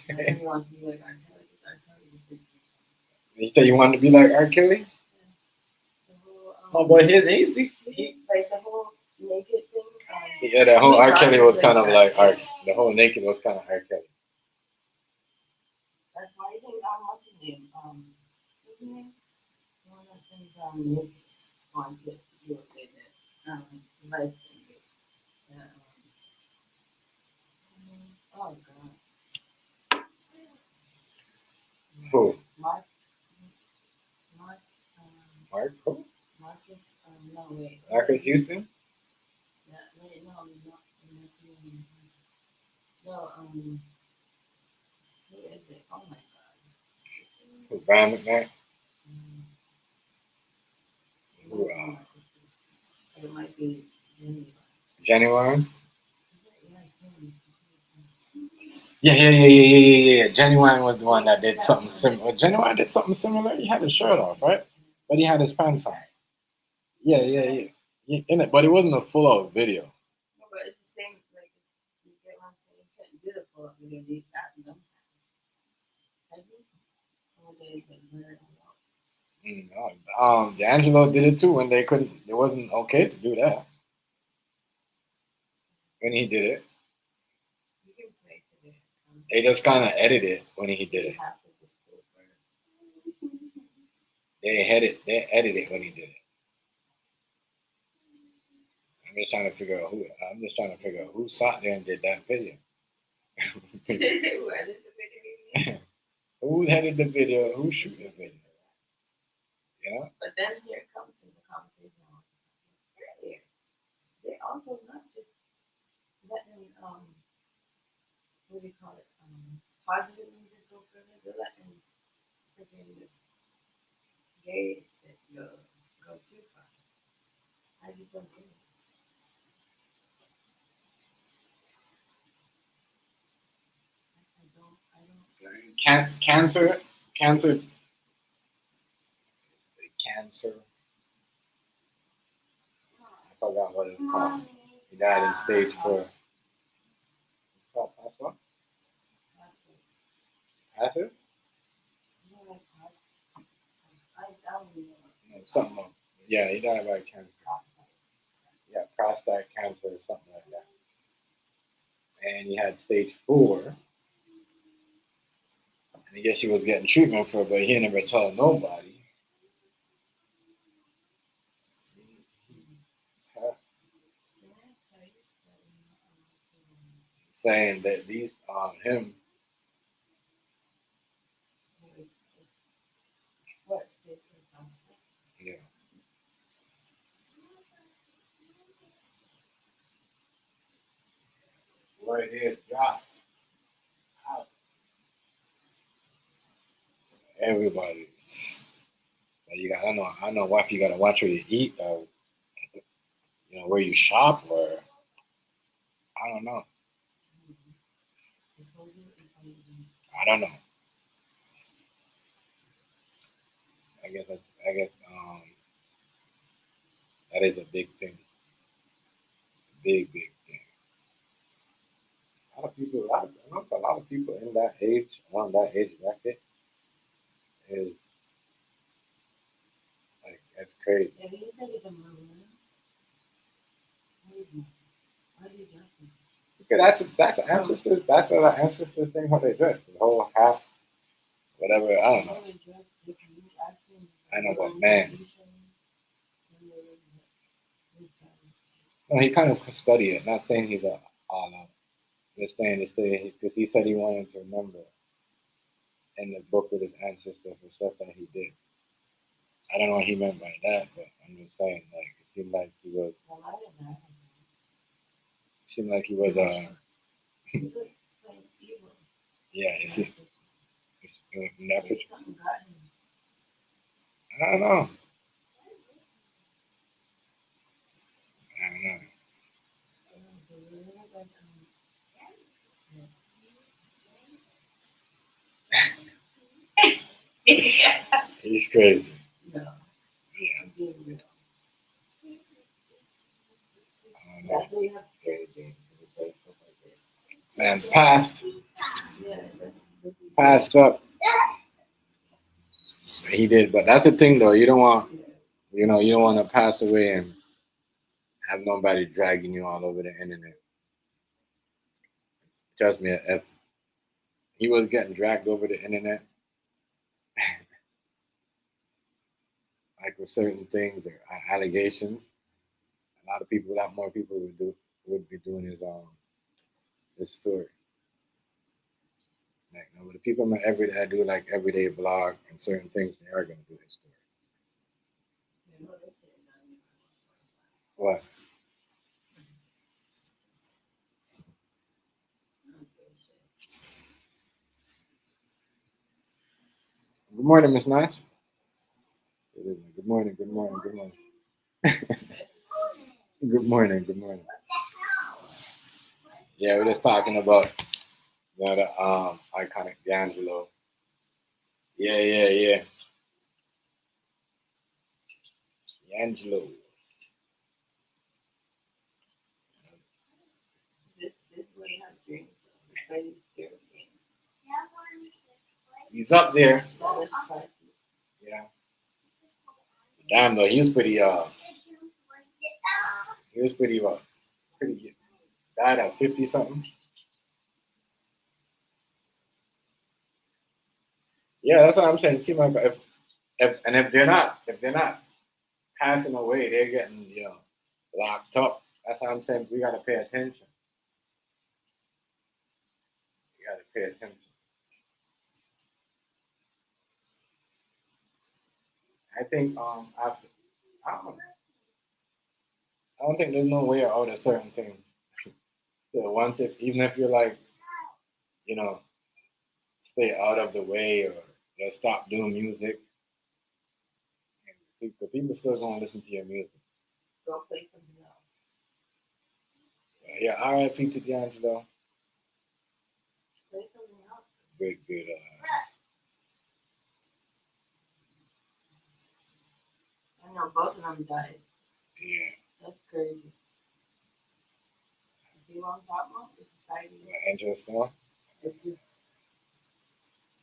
Everyone can be like, R. Kelly, because R. Kelly is big. You said you wanted to be like R. Kelly? The whole, Oh, but he like the whole naked thing. Yeah, the whole His R. Kelly daughter's was kind of that like too. the whole naked was kind of R. Kelly. That's why I think what's his name? What's his name? The one that sings Nick on to do it with it. Light skin. Oh gosh. Who? Mark. Mark? Who? Marcus. No wait. Marcus Houston? Yeah, wait, no, not. No, who is it? Oh my god. Who? Brian McKnight? Who? It might be Jenny. Genuine? Yeah, Yeah. Genuine was the one that did something similar. Genuine did something similar. He had his shirt off, right? But he had his pants on. Yeah. In it, but it wasn't a full out video. No, but it's the same. Like you get what I'm saying. You couldn't do the full up video. They got them. No, D'Angelo did it too when they couldn't. It wasn't okay to do that. When he did it, they just kind of edited it when he did it. They edited it when he did it. I'm just trying to figure out who sat there and did that video. Who edited the video? Who shoot the video? Yeah. But then here comes to the conversation earlier. They also not just letting what do you call it? Positive music go further. They're letting freaking this gay shit go too far. I just don't get it. Cancer. I forgot what it's called. He died in stage 4. It's called what? Acid? No, something else. Yeah, he died by cancer. Yeah, prostate cancer or something like that. And he had stage 4. And I guess he was getting treatment for it, but he never told nobody. Saying that these him. Yeah. Right here dropped out. Everybody. So you got I know what you gotta watch where you eat or where you shop or I don't know. I don't know. I guess that is a big thing. Big thing. A lot of people in that age, around that age bracket, is like that's crazy. Yeah, he said he's a Marine. Because that's the ancestors. That's the ancestor thing. How they dress, the whole hat, whatever. I don't know. I know, but man, no, he kind of studied it. Not saying he's a all out. Just saying this thing because he said he wanted to remember in the book with his ancestors and stuff that he did. I don't know what he meant by that, but I'm just saying, like, it seemed like he was. Seemed like he was yeah, you see, in that picture. I don't know. He's crazy. Yeah. That's why you have scary dreams. Man, passed up. He did, but that's the thing though. You don't want, you don't want to pass away and have nobody dragging you all over the internet. Trust me, if he was getting dragged over the internet, like with certain things or allegations, a lot more people would be doing his story. Like the people that do like everyday blog and certain things, they are gonna do his story. What? Good morning, Miss Nash. Good morning. Good morning. Good morning. Good morning. Good morning. Yeah, we're just talking about the iconic D'Angelo. Yeah. D'Angelo. This way I dreams. He's up there. Yeah. Damn though, he was pretty pretty died at 50 something. Yeah, that's what I'm saying. It seems like if they're not passing away, they're getting locked up. That's what I'm saying. We gotta pay attention. We gotta pay attention. I think after I don't think there's no way out of certain things. So even if you're like, you know, stay out of the way or stop doing music, people still gonna listen to your music. Go play something else. Yeah, R.I.P. to D'Angelo. Play something else. Good. I know both of them died. Yeah. That's crazy. See what I'm talking about? The society. Interesting. It's just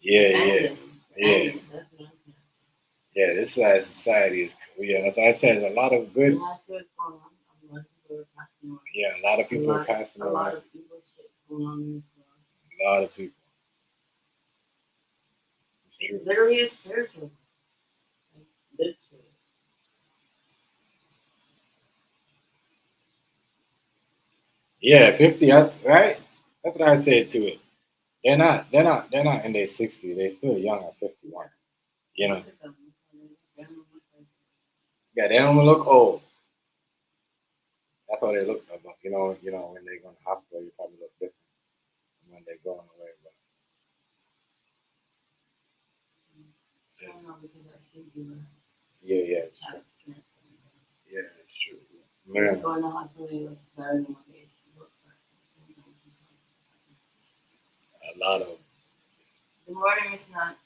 Yeah, yeah, endless. yeah. Endless. That's what I'm trying to say. Yeah. This society is. Yeah, as I said, there's a lot of good. And that's what's going on. A lot of people are passing away. Yeah, a lot of people are passing A away. lot of people shit going on in this world. A lot of people. It's literally a spiritual. It's literally. Yeah, 50. Right. That's what I said to it. They're not. They're not in their 60s. They're still young at 51. You know. Yeah, they don't look old. That's how they look. But you know, when they go in the hospital, you probably look different from when they're going away. But I don't know because I see people yeah, it's have true. cancer. Yeah, it's true. When Man, they go in the hospital, they look better than what they look like. a lot of The morning is not.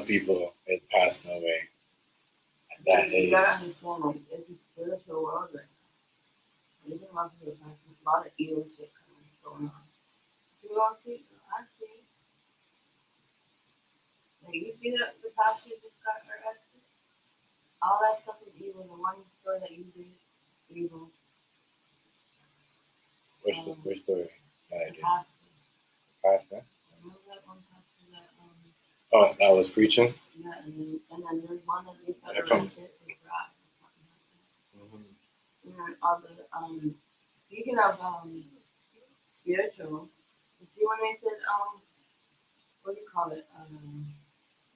people had passed away at that You age. gotta understand, like, it's a spiritual world right now. There's a lot of people passing, a lot of evil shit going on. You don't see, I see. Like, you see that the pastor just got arrested? All that stuff is evil. The one story that you did, evil. Which story? That I The did. pastor. Pastor? Remember that one pastor that, Oh, that was preaching? yeah, and then there's one that just got Yeah, from- arrested for fraud or something like that. Mm-hmm. And then all the, speaking of, spiritual, you see when they said, what do you call it?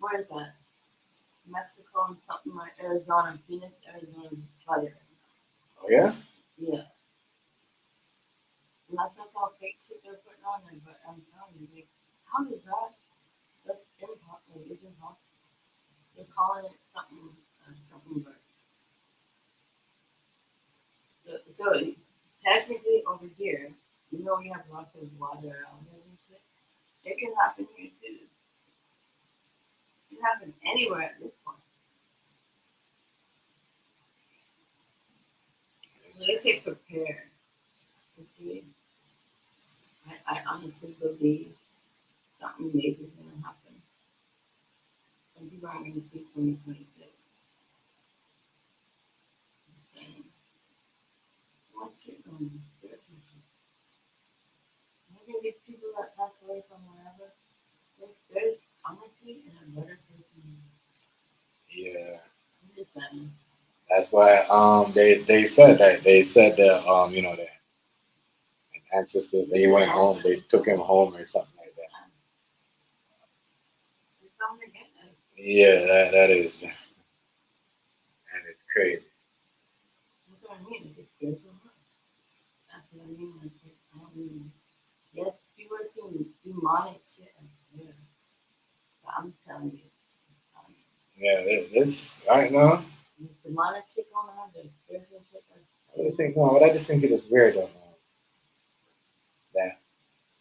Where is that? Mexico and something like Arizona, Phoenix, Arizona flooded. Oh, yeah? Yeah. And that's all fake shit they're putting on there, but I'm telling you, like, how does that? That's impossible. It's impossible. They're calling it something, something verse. So technically over here, you know, we have lots of water around here and shit. It can happen here too. It can happen anywhere at this point. So they say prepare. You see, I honestly believe something major is going to happen. Some people aren't going to see 2026. I'm saying. Too much shit going on. Spiritual shit. I think these people that pass away from wherever, they're honestly in a better place than me. Yeah. I'm just saying. That's why they said that you know, the ancestors, they went home, they took him home or something like that. They're coming to get us. Yeah, that is crazy. That's what I mean. It's a spiritual world. That's what I mean when I say I don't mean. Yes, people are seeing demonic shit as well. But I'm telling you, Yeah, this right now. this demonic shit going on, there's spiritual shit I just think it is weird though, that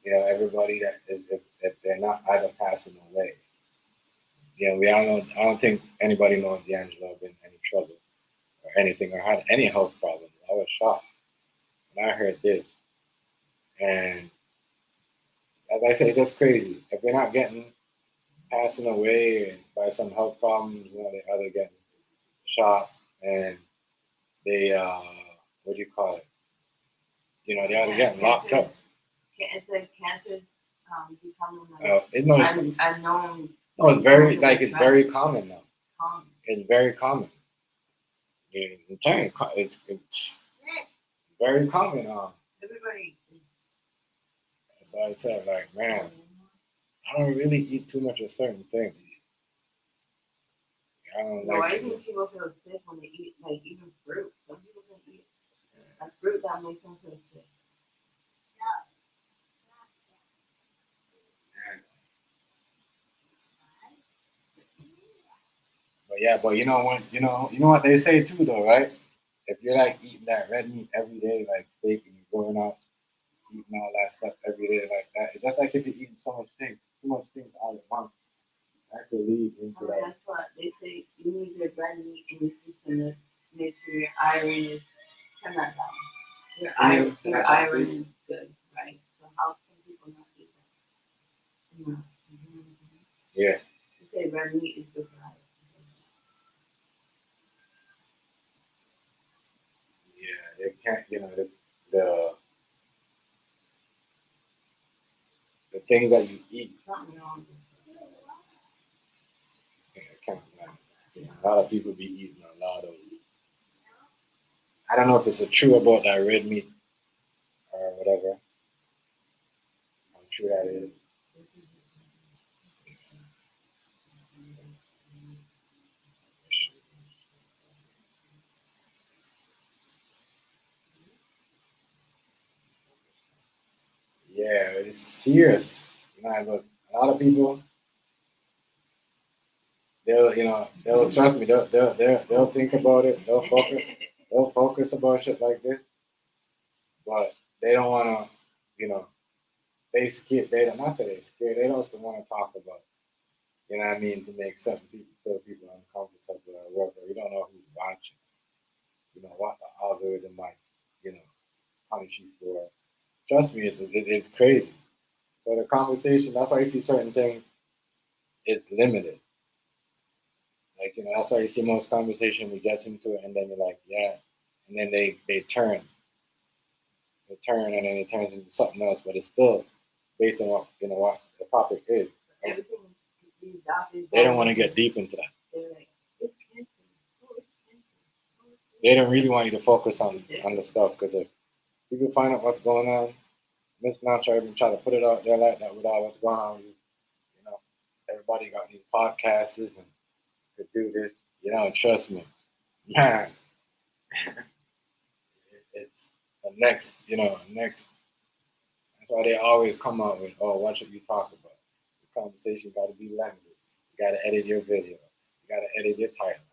everybody that is if they're not either passing away. We all know. I don't think anybody knows D'Angelo been in any trouble or anything or had any health problems. I was shocked when I heard this, and as I say, it's just crazy. If they're not getting passing away and by some health problems, they either getting shot and they what do you call it? They either getting locked up. It's like cancer's becoming like unknown. No, it's very common now. It's very common. I'm telling you, it's very common. Everybody. So I said, like, man, I don't really eat too much of certain things. I don't No, like I think people feel sick when they eat, like, even fruit. Some people can eat a fruit that makes them feel sick. But yeah, but you know what they say too, though, right? If you're like eating that red meat every day, like steak, and you're going out eating all that stuff every day like that, it's just like if you're eating too much things all at once. That could lead into that. That's what they say. You need your red meat in your system makes sure your iron is, turn that down. Your iron is good, right? So how can people not eat that? No. Yeah. You say red meat is good for iron. Yeah, they can't, the things that you eat, Something wrong. can't, a lot of people be eating a lot of, I don't know if it's true about that red meat or whatever. How true that is. Yeah, it's serious. But a lot of people, they'll trust me. They'll think about it. They'll focus about shit like this. But they don't want to, they scared. They don't not say they scared. They don't want to talk about. You know what I mean? To make certain people feel people uncomfortable at work, or you don't know who's watching. What the algorithm might, punish you for. Trust me, it's crazy. So the conversation. That's why you see certain things. It's limited. Like that's why you see most conversation we get into it, and then you're like, yeah, and then they turn, and then it turns into something else. But it's still based on what the topic is. Everything these doctors. They don't want to get deep into that. They're like, it's cancer. Oh, it's cancer. They don't really want you to focus on the stuff because if people find out what's going on, Miss Nacho even try to put it out there like that without what's going on. Everybody got these podcasts and could do this. Trust me, man. It's the next. That's why they always come out with, oh, what should you talk about? The conversation got to be language. You got to edit your video. You got to edit your title.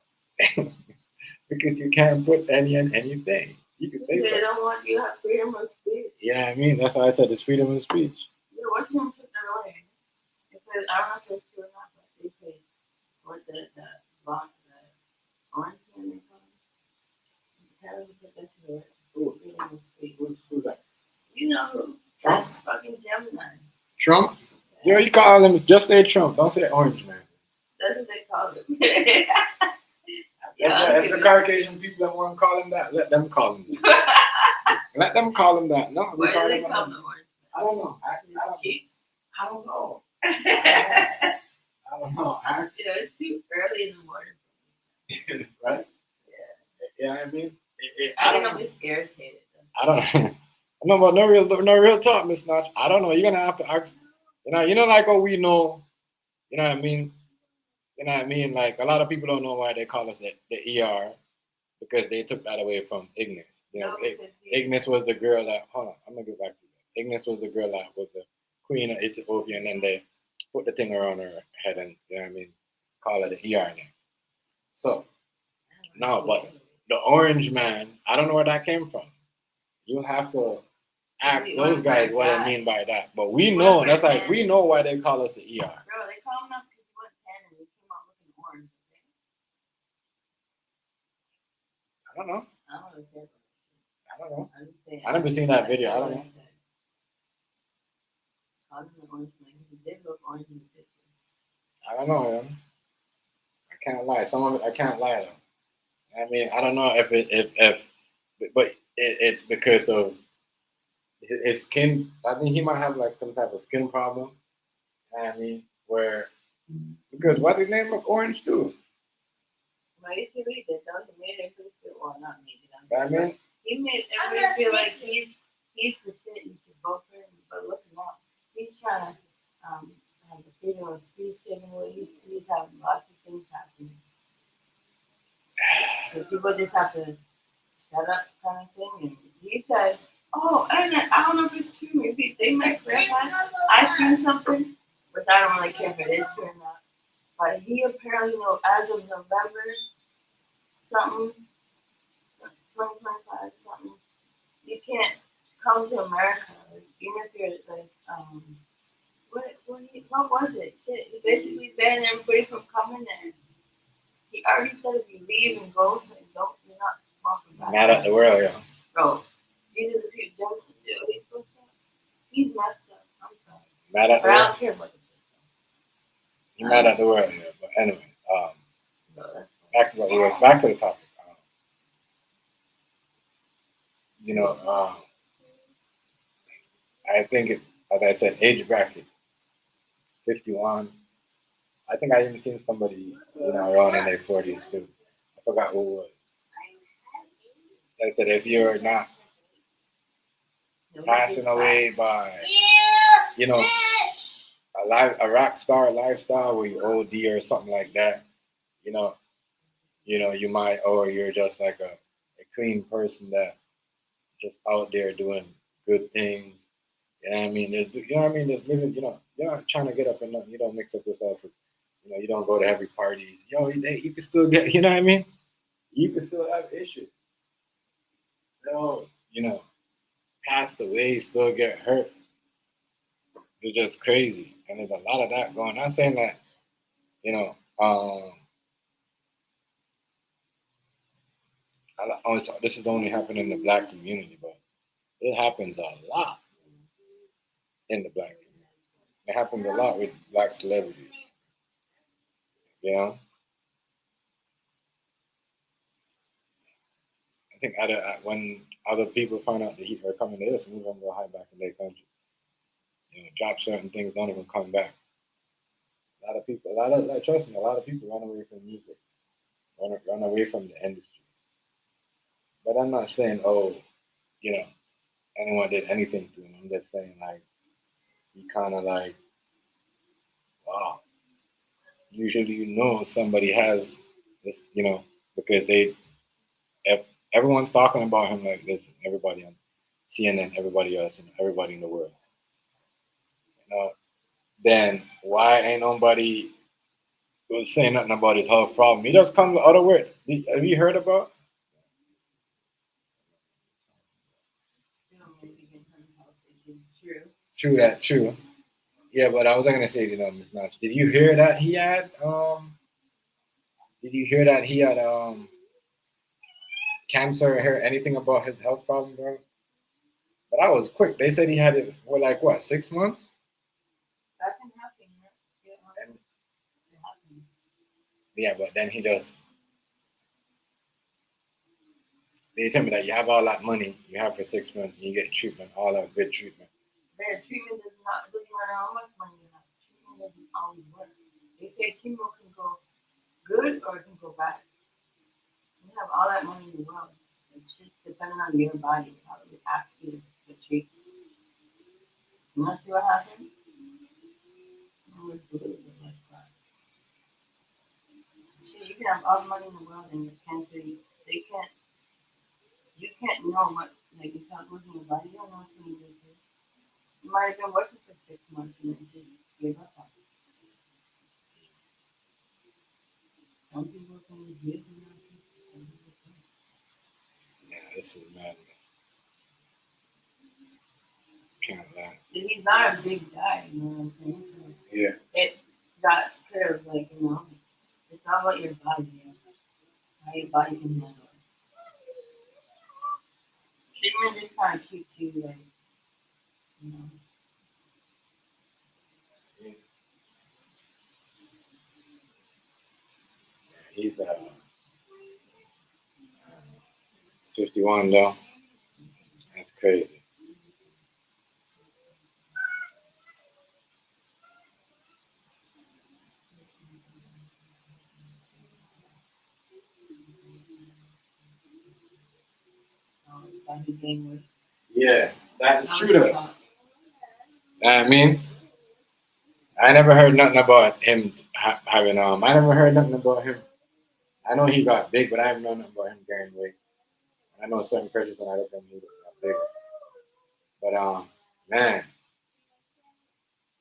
Because you can't put any in anything. You can say something. They don't want you to have freedom of speech. Yeah, I mean, that's why I said it's freedom of speech. Yeah, what's going to took that away? Because I don't know if it's true or not, but they say, what the orange man they call him? How did took that shit away? Freedom of speech. Who's that? You know who? That fucking Gemini. Trump? Yeah, you call him, just say Trump. Don't say orange man. That's what they call it. If the Caucasian people that want to call him that, let them call him that. Let them call him that. No, Why do they call him orange? I don't know. Cheeks. I don't know. Yeah, I don't know. it's too early in the morning. Right? Yeah. Yeah, I mean, I don't know if it's irritated. I don't know, but no real talk, Miss Notch. I don't know. You're gonna have to ask. Like how we know. You know what I mean? You know what I mean? Like a lot of people don't know why they call us the ER because they took that away from Ignis. Ignis was the girl that. Hold on, I'm gonna get back to that. Ignis was the girl that was the queen of Ethiopia, and then they put the thing around her head and call it the ER name. So no, but the orange man, I don't know where that came from. You have to ask those guys what they mean by that. But we know that's like we know why they call us the ER. Bro, they call him up because he went 10 and he came out looking orange. I don't know. I don't know. I'm just saying. I never seen that video. I don't know. Called him an orange man. He did look orange in the picture. I don't know, man. I can't lie. Some of it I can't lie though. I mean, I don't know but it's because of his skin. I think he might have like some type of skin problem. I mean, because what's his name look orange too? Well, you see what he did though? He made everybody feel, well, not me. I mean, he made everybody feel like he's the shit and should vote for him. But look at him. He's trying to have the freedom of speech taken away. He's having lots of things happening. So people just have to shut up, kind of thing. And he said, "Oh, and I don't know if it's true. Maybe they might verify. I seen something, which I don't really care if it is true or not. But he apparently, as of November, something, 2025, something, you can't come to America, even if you're like, what was it? Shit, he basically banned everybody from coming there. He already said if you leave and go, you're not talking about. Mad at the world, yeah. Bro, these are the people he's fucked up. He's messed up. I'm sorry. Mad at the But I world. don't care what the chick You're mad at the world, yeah. But anyway, No, that's back to what we was back to the topic. You know, I think it's, as I said, age bracket, 51. I think I even seen somebody, around in their 40s too. I forgot who it was. I said, if you're not passing away by, a rock star lifestyle where you OD or something like that, you know, you might, or you're just like a clean person that just out there doing good things. You know what I mean? There's living, you're not trying to get up and nothing. You don't mix up yourself with, you don't go to every parties. You can still get, you know what I mean? You can still have issues. Passed away, still get hurt. It's just crazy. And there's a lot of that going on. I'm saying that, this is only happening in the black community, but it happens a lot in the black community. It happens a lot with black celebrities. I think when other people find out that he are coming to this, move on, go hide back in their country. Drop certain things, don't even come back. A lot of people, trust me, a lot of people run away from music, run away from the industry. But I'm not saying, anyone did anything to him. I'm just saying, like, he kind of like, wow. Usually, somebody has this, because if everyone's talking about him like this, everybody on CNN, everybody else, and everybody in the world. Then why ain't nobody was saying nothing about his health problem? He just comes out of where. Have you heard about? True. Yeah, but I was gonna say, Miss Notch, did you hear that he had cancer or hear anything about his health problem, bro? But I was quick. They said he had it for like what, 6 months? That can happen. And, yeah, but then they tell me that you have all that money you have for 6 months and you get treatment, all that good treatment. Man, treatment doesn't matter how much money you have. Treatment doesn't always work. They say chemo can go good or it can go bad. You have all that money in the world. It's just depending on your body, how it asks you to treat. You want to see what happens? Shit, you can have all the money in the world and your cancer, you can't know what, like, it's not losing your body. You don't know what's going to do to you. You might have been working for 6 months and then just give up on it. Some people can give, some people can't. Yeah, this is madness. Can't lie. He's not a big guy, you know what I'm saying? So Yeah. it got kind of like, it's all about your body, how your body can handle it. Treatment is kind of cute too, like, you know. Yeah. He's 51 though. That's crazy. Yeah, that is true though. I mean, I never heard nothing about him having I never heard nothing about him. I know he got big, but I haven't known nothing about him gaining weight. I know certain persons when I look at him, he got bigger. But man,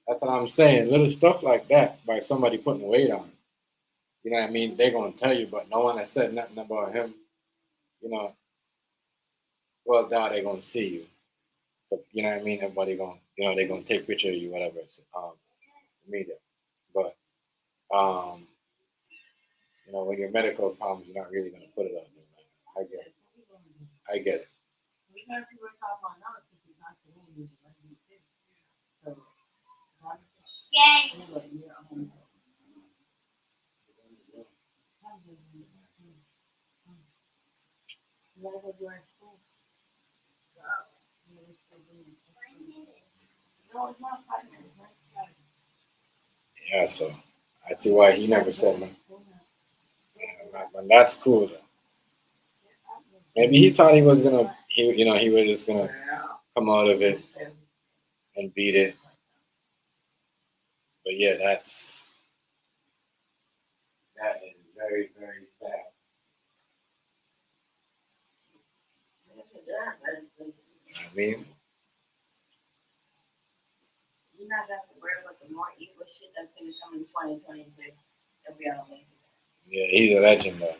that's what I'm saying. Little stuff like that by somebody putting weight on. You know what I mean? They're gonna tell you, but no one has said nothing about him. You know, well, now they're gonna see you. So you know what I mean? Everybody gonna, they're gonna take picture of you, whatever. So, media. But when your medical problems, you're not really gonna put it on there, man. I get it. I get it. We got people talk on now because he's not singing music like me too. So anyway, you're on. You gotta go do our school. No, it's not 5 minutes. Let's try. Yeah, so I see why he never said nothing. But that's cool though. Maybe he thought he was gonna, he was just gonna come out of it and beat it. But yeah, that is very, very sad. I mean, You're not gonna have to worry about the more evil shit that's gonna come in 2026 if we don't make it. yeah, he's a legend though.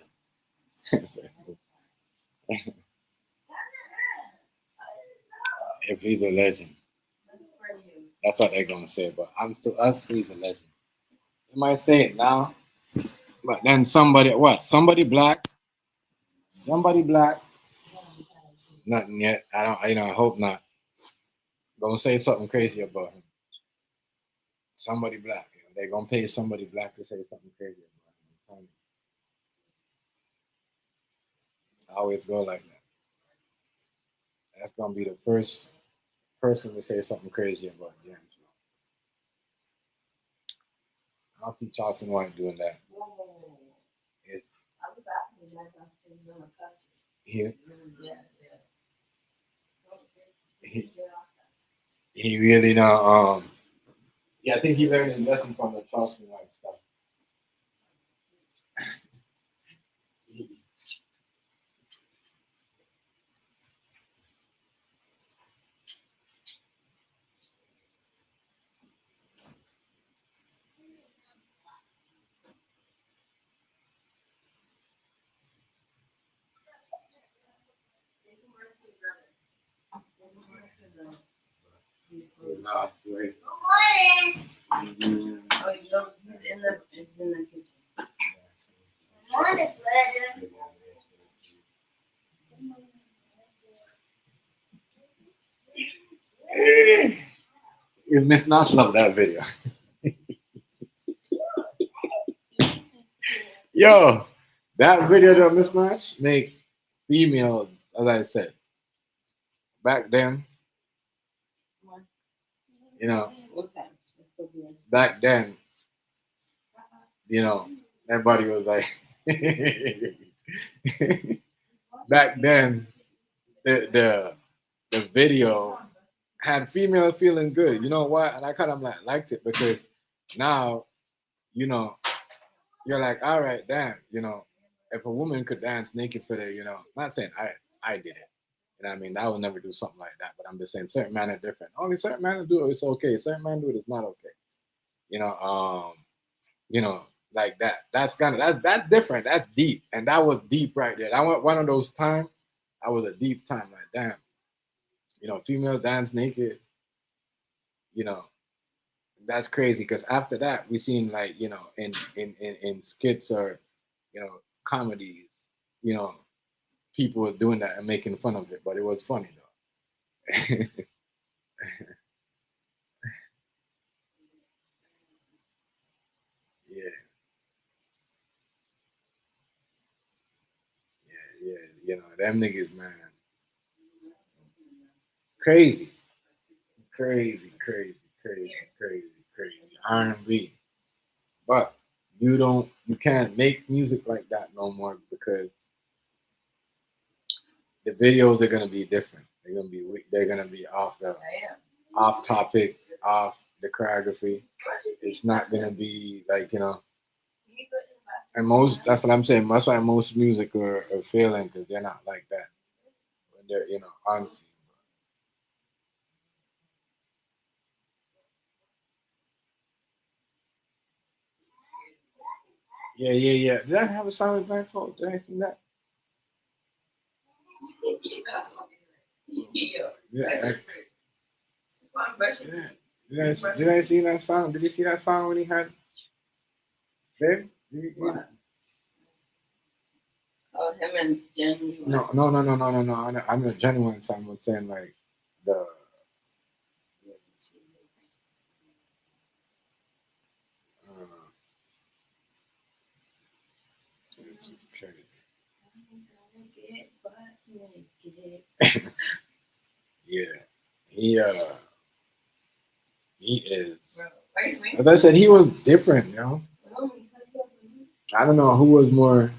If he's a legend, that's what they're gonna say. But I'm to us, he's a legend. You might say it now, but then somebody what? Somebody black. Nothing yet. I don't. I hope not. Gonna say something crazy about him. Somebody black. They're gonna pay somebody black to say something crazy about him. I'm telling you. I always go like that. That's gonna be the first person to say something crazy about D'Angelo. I don't see Charleston White doing that. It's here. He really not. Yeah, I think he learned his lesson from the Charleston White stuff. No, I swear. Oh, he's in the kitchen. Miss Nash loved that video. Yo, that video that Miss Nash make females, as I said, back then, back then, everybody was like, back then, the video had females feeling good. You know what? And I kind of liked it because now, you're like, all right, damn, if a woman could dance naked for not saying I did it. You know what I mean? I would never do something like that, but I'm just saying certain men are different. Only certain men do it, it's okay. Certain men do it, it's not okay. Like that. That's different. That's deep. And that was deep right there. I went one of those times, I was a deep time, like damn. Female dance naked, that's crazy because after that we seen like in skits or comedies, people were doing that and making fun of it, but it was funny though. Yeah, them niggas, man, crazy, crazy, crazy, crazy, crazy, crazy R&B, but you can't make music like that no more because the videos are gonna be different. They're gonna be off topic, off the choreography. It's not gonna be like and that's what I'm saying. That's why most music are failing because they're not like that when they're on scene. Yeah. Did I have a song with Black Folk? Did I sing that? Yeah. Did I see that song? Did you see that song when he had? Babe? Him and Jen. No. I'm a genuine. So I'm saying like the. This is crazy. Yeah, he he is. As I said, he was different, you know. I don't know who was more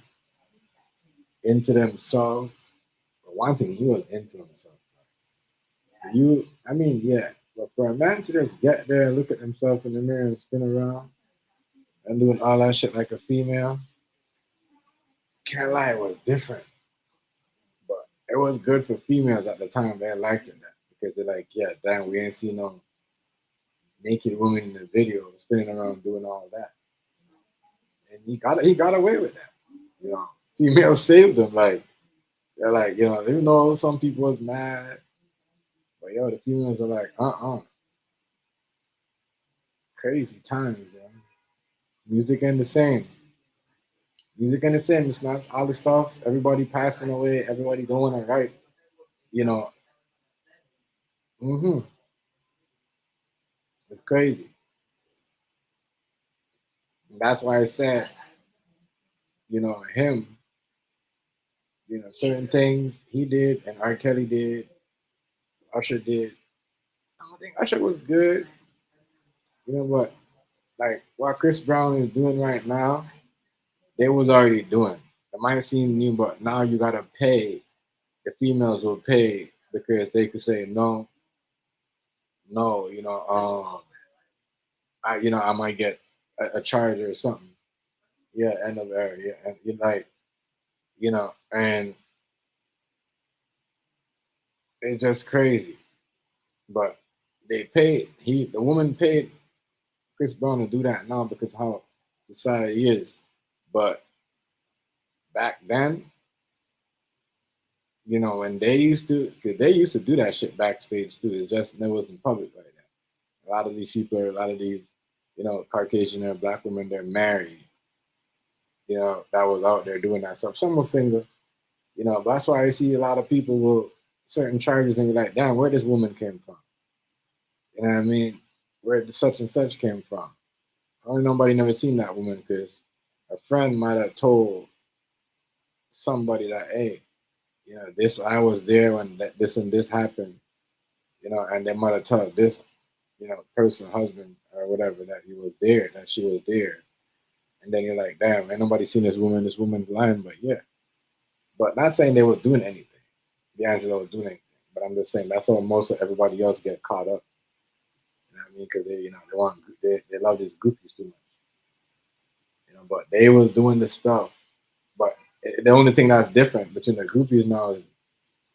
into themselves. But one thing, he was into himself. I mean, yeah. But for a man to just get there, look at himself in the mirror and spin around and doing all that shit like a female, can't lie, it was different. But it was good for females at the time. They liked it that because they're like, yeah, damn, we ain't seen no naked woman in the video spinning around doing all that. And he got away with that. You know, females saved him. Like they're like, you know, even though some people was mad, but yo, the females are like, crazy times, yo. Music ain't the same. Music ain't the same. It's not all the stuff. Everybody passing away. Everybody doing it right. You know, it's crazy. And that's why I said, you know, him, you know, certain things he did and R. Kelly did, Usher did. I don't think Usher was good. You know what? Like what Chris Brown is doing right now, they was already doing. It might seem new, but now you gotta pay. The females will pay because they could say no, no. I might get a charge or something. Yeah, end of era. Yeah, and you like, and it's just crazy. But they paid. The woman paid Chris Brown to do that now because how society is. But back then, when cause they used to do that shit backstage too. It's just it wasn't public like that. A lot of these people, a lot of these, Caucasian or black women, they're married. That was out there doing that stuff. Some was single, but that's why I see a lot of people with certain charges and you're like, damn, where this woman came from? You know what I mean? Where the such and such came from? Only nobody never seen that woman because a friend might have told somebody that, hey, this I was there when this and this happened, and they might have told this, person, husband or whatever that he was there, that she was there, and then you're like, damn, ain't nobody seen this woman. This woman's lying, but yeah, but not saying they were doing anything. D'Angelo was doing anything, but I'm just saying that's how most of everybody else get caught up. You know what I mean? Because they love these goofies too much. But they was doing the stuff. But the only thing that's different between the groupies now is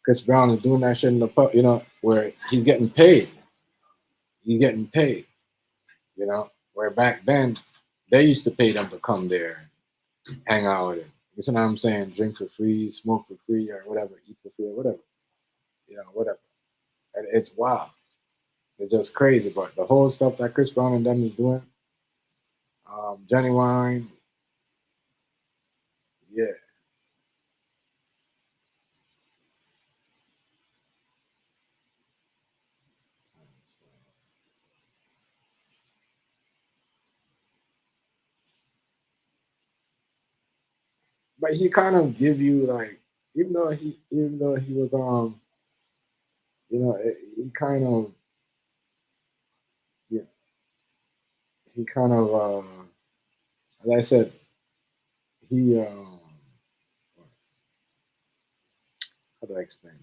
Chris Brown is doing that shit in the pub, where he's getting paid. He's getting paid, where back then they used to pay them to come there, hang out with him. You see what I'm saying? Drink for free, smoke for free, or whatever, eat for free, or whatever. Whatever. And it's wild. It's just crazy. But the whole stuff that Chris Brown and them is doing, Johnny Wine, yeah. But he kind of give you like, even though he was he kind of yeah, he kind of as I said, he how do I explain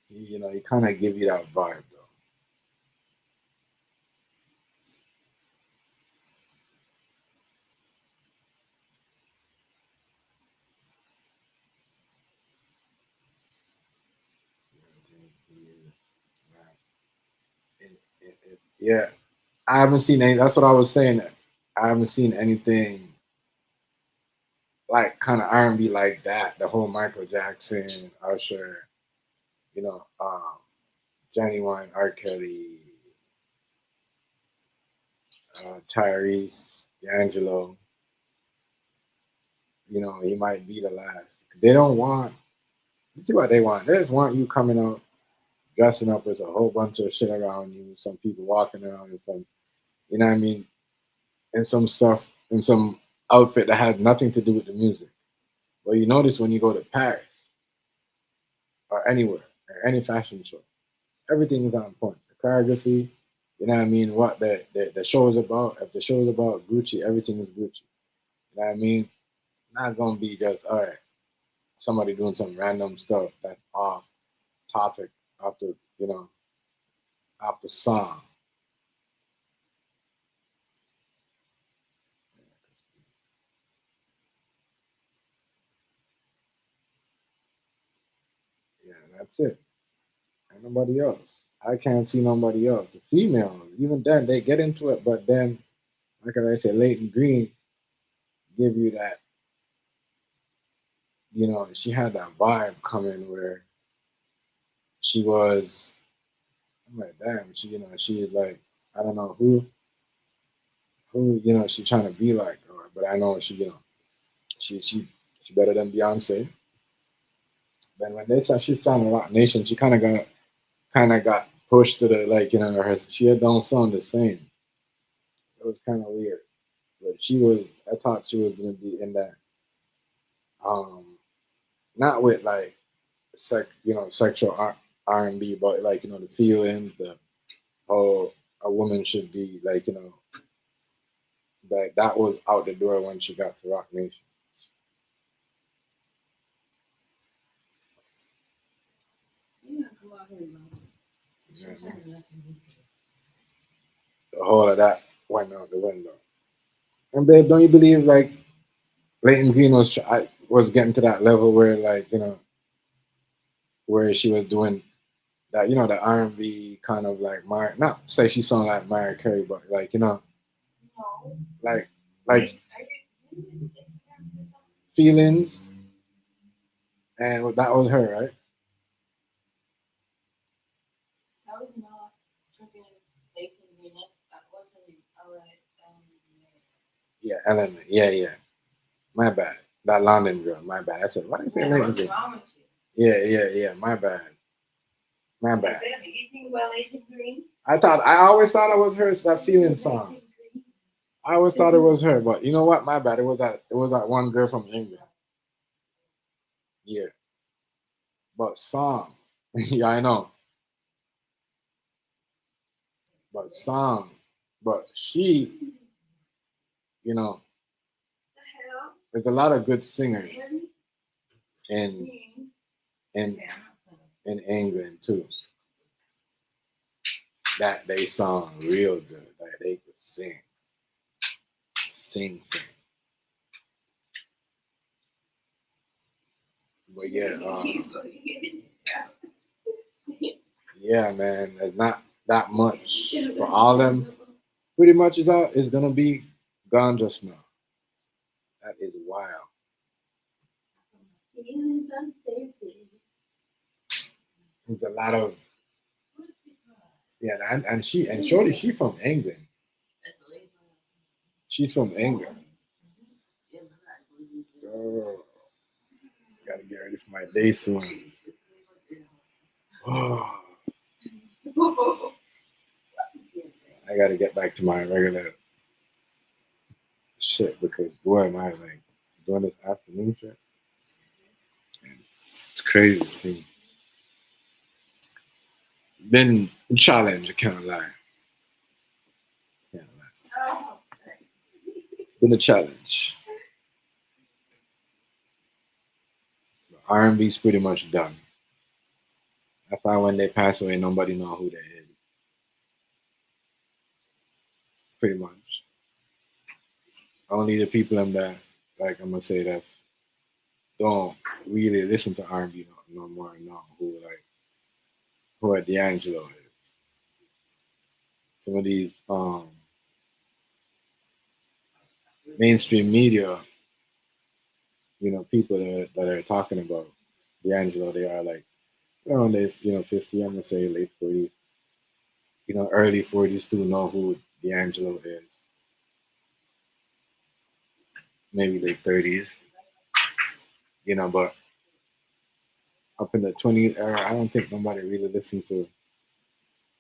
this? He kind of give you that vibe though. Yeah, I haven't seen any. That's what I was saying. I haven't seen anything like kind of R&B like that. The whole Michael Jackson, Usher, you know, um, Johnny Wine, R. Kelly, Tyrese, D'Angelo. you know, he might be the last. They don't want. You see what they want? They just want you coming out dressing up with a whole bunch of shit around you. Some people walking around in some, you know what I mean, and some stuff in some outfit that has nothing to do with the music. Well, you notice when you go to Paris or anywhere or any fashion show, everything is on point. The choreography, you know what I mean, what the show is about. If the show is about Gucci, everything is Gucci. You know what I mean? Not gonna be just all right, somebody doing some random stuff that's off topic, off the you know, off the song. Yeah, that's it. And nobody else. I can't see nobody else. The females, even then, they get into it, but then, like I said, Leighton Green give you that, you know, she had that vibe coming where she was, I'm like, damn, she, you know, she is like, I don't know you know, she trying to be like, but I know she, you know, she better than Beyonce. Then when they said she sang Rock Nation, she kind of got pushed to the like, you know, she had don't sound the same. It was kind of weird. But I thought she was gonna be in that, um, not with like sexual R&B, but like, you know, the feelings, the whole a woman should be like, you know, that was out the door when she got to Rock Nation. Yeah, the whole of that went out the window. And babe, don't you believe like Leighton Green was getting to that level where like, you know, where she was doing that, you know, the R&B kind of like not say she sounded like Mariah Carey, but like, you know, like like feelings, and that was her, right? That was not freaking Nathan Green. That wasn't Yeah, Ellen. Yeah, yeah. My bad. That London girl. My bad. I said, why did I say Leighton Green? Yeah, yeah, yeah. My bad. My bad. You think about Nathan Green? I always thought it was her. That feeling song. I always thought it was her, but you know what? My bad. It was that one girl from England. Yeah, but song. Yeah, I know. But song. But she, you know, there's a lot of good singers in in in England too. That they song real good. Like they could sing. But yeah, yeah, man. There's not that much for all them. Pretty much is gonna be gone just now. That is wild. There's a lot of yeah, and Shorty, she from England. She's from England. Oh, gotta get ready for my day soon. Oh, I gotta get back to my regular shit because boy, am I like doing this afternoon shit. It's crazy. Been challenge. I can't lie. Can't lie. It's been a challenge. R&B's pretty much done. That's why when they pass away, nobody know who they is. Pretty much. Only the people in that, like I'm gonna say, that don't really listen to R&B no more know who a D'Angelo is. Some of these mainstream media, you know, people that are talking about D'Angelo, they are like around their, you know, 50. I'm gonna say late 40s, you know, early 40s to know who D'Angelo is. Maybe late 30s. you know. But up in the 20s era, I don't think nobody really listened to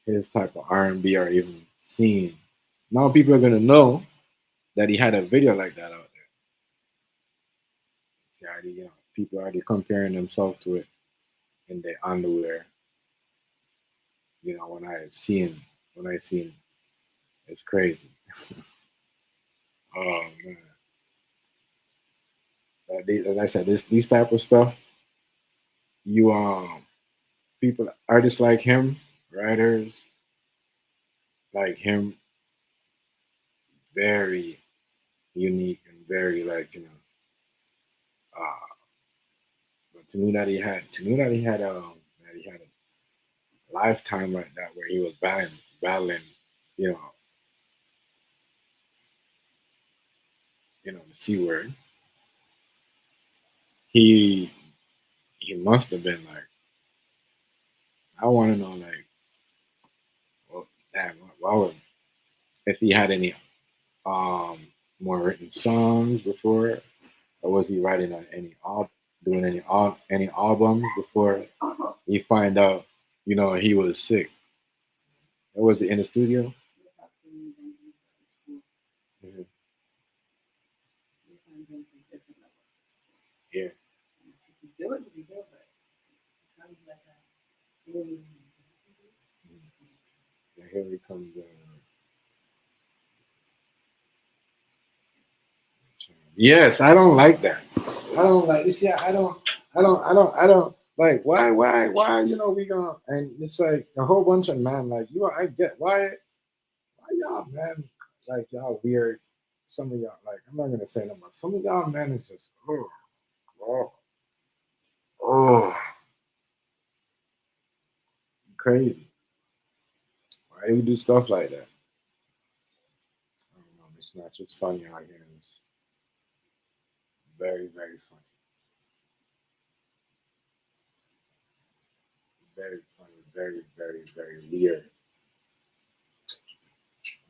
his type of R&B or even scene. Now people are gonna know that he had a video like that out there. See, already, people are already comparing themselves to it in their underwear. When I seen, it's crazy. Oh man, as I said, these type of stuff, you people, artists like him, writers like him, very unique and very like uh, but to he had a lifetime like that where he was battling, you know, the C word. He he must have been like, I want to know like, well, damn, why would, if he had any um more written songs before, or was he writing on doing any albums before he find out, he was sick? Or was it in the studio? Mhm. Yeah. And here he comes. Yes, I don't like that. I don't like this. Yeah, I don't like. Why? We gonna, and it's like a whole bunch of man. Like, I get why y'all man, like y'all weird. Some of y'all, like, I'm not gonna say no more. Some of y'all men is just oh, oh, crazy. Why do you do stuff like that? I don't know. It's not just funny out here. It's very, very funny. Very funny. Very, very, very weird.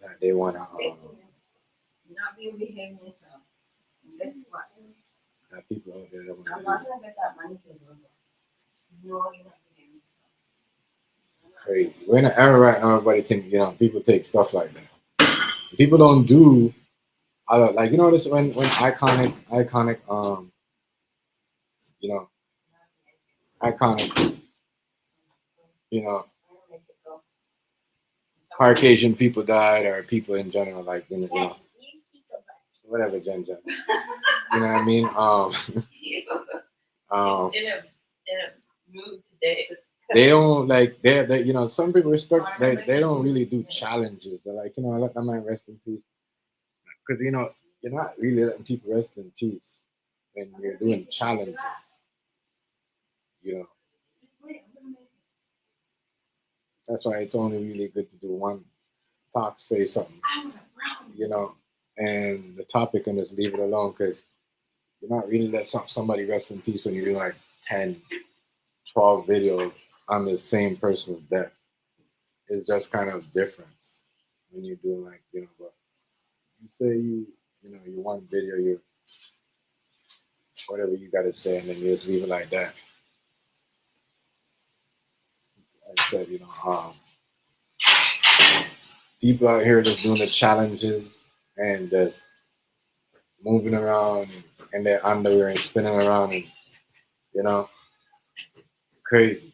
That they wanna Not being behaving yourself. Guess what? have people out there that wanna I'm not gonna get that money for your boss. No, you're not behaving yourself. crazy. We're in an era right now. Everybody think people take stuff like that. People don't do like this when iconic you know iconic you know Caucasian people died, or people in general, like whatever, Jen. You know what I mean? In a mood today. They don't like they some people respect, they don't really do challenges. They're like, let that man rest in peace, because you're not really letting people rest in peace when you're doing challenges. You know that's why it's only really good to do one talk, say something, you know, and the topic, and just leave it alone, because you're not really let somebody rest in peace when you do like 10, 12 videos on the same person's death. It's just kind of different when you're doing like, but you say you one video, you whatever you gotta say, and then you just leave it like that. Like I said, people out here just doing the challenges and just moving around in their underwear and spinning around, and you know, crazy.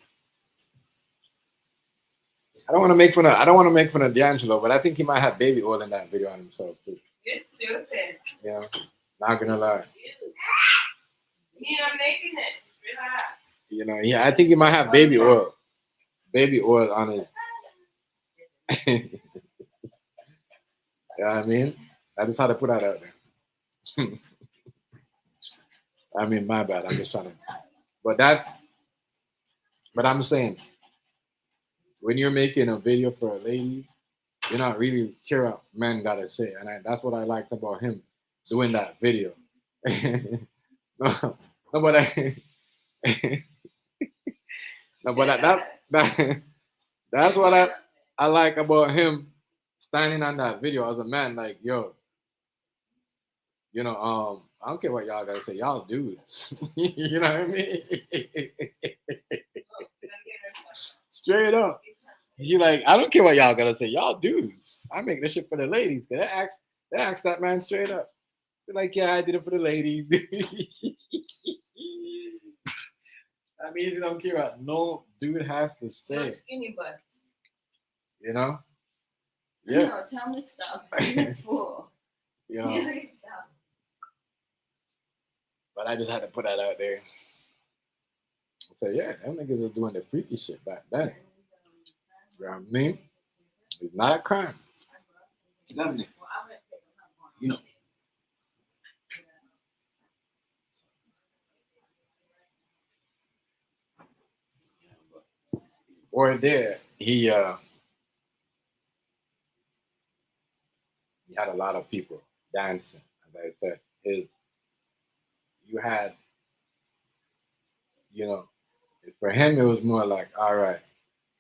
I don't want to make fun of D'Angelo, but I think he might have baby oil in that video on himself too. You're stupid. Not gonna lie. You're not making it. Relax. Yeah, I think he might have baby oil on his. You know what I mean? I just had to put that out there. I mean, my bad. I'm just trying to, but I'm saying, when you're making a video for a lady, you're not really care what men gotta say, and that's what I liked about him doing that video. no, but no, but that's what I like about him standing on that video as a man. Like, yo, I don't care what y'all gotta say. Y'all dudes. You know what I mean? Straight up. You like, I don't care what y'all gotta say. Y'all dudes. I make this shit for the ladies. Cause they ask that man straight up. They're like, yeah, I did it for the ladies. That means you don't care what no dude has to No say. skinny butts. You know? Yeah. Yeah. No, tell me stuff. You're full. You know. But I just had to put that out there. So yeah, them niggas was doing the freaky shit back then. You know what I mean? It's not a crime. Nothing. You know. Boy there, he had a lot of people dancing. As I said, you had, you know, for him it was more like, all right,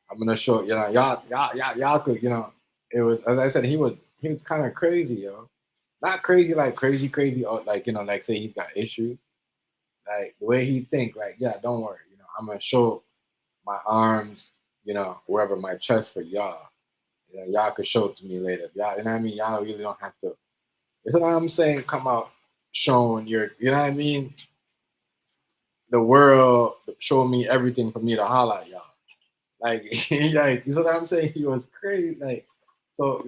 I'm gonna show you know, y'all could, you know, it was, as I said, he was kind of crazy, yo. Not crazy like crazy, or like, you know, like say he's got issues. Like the way he think, like, yeah, don't worry, you know, I'm gonna show my arms, you know, wherever my chest for y'all. You know, y'all could show it to me later. Y'all, you know what I mean? Y'all really don't have to. You know what I'm saying? Come out showing your, you know what I mean? The world showing me everything for me to holler at y'all. Like, like, you know what I'm saying? He was crazy. Like, so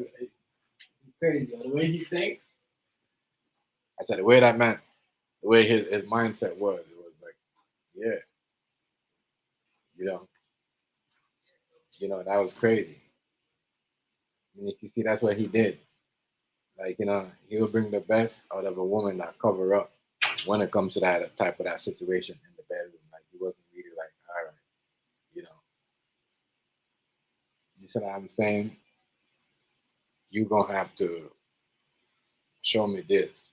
crazy. The way he thinks, I said, the way that man, the way his mindset was, it was like, yeah, you know, that was crazy. And if you see, that's what he did. Like, you know, he would bring the best out of a woman that cover up when it comes to that type of that situation in the bedroom. Like, he wasn't really like, all right, you know. You see what I'm saying? You gonna have to show me this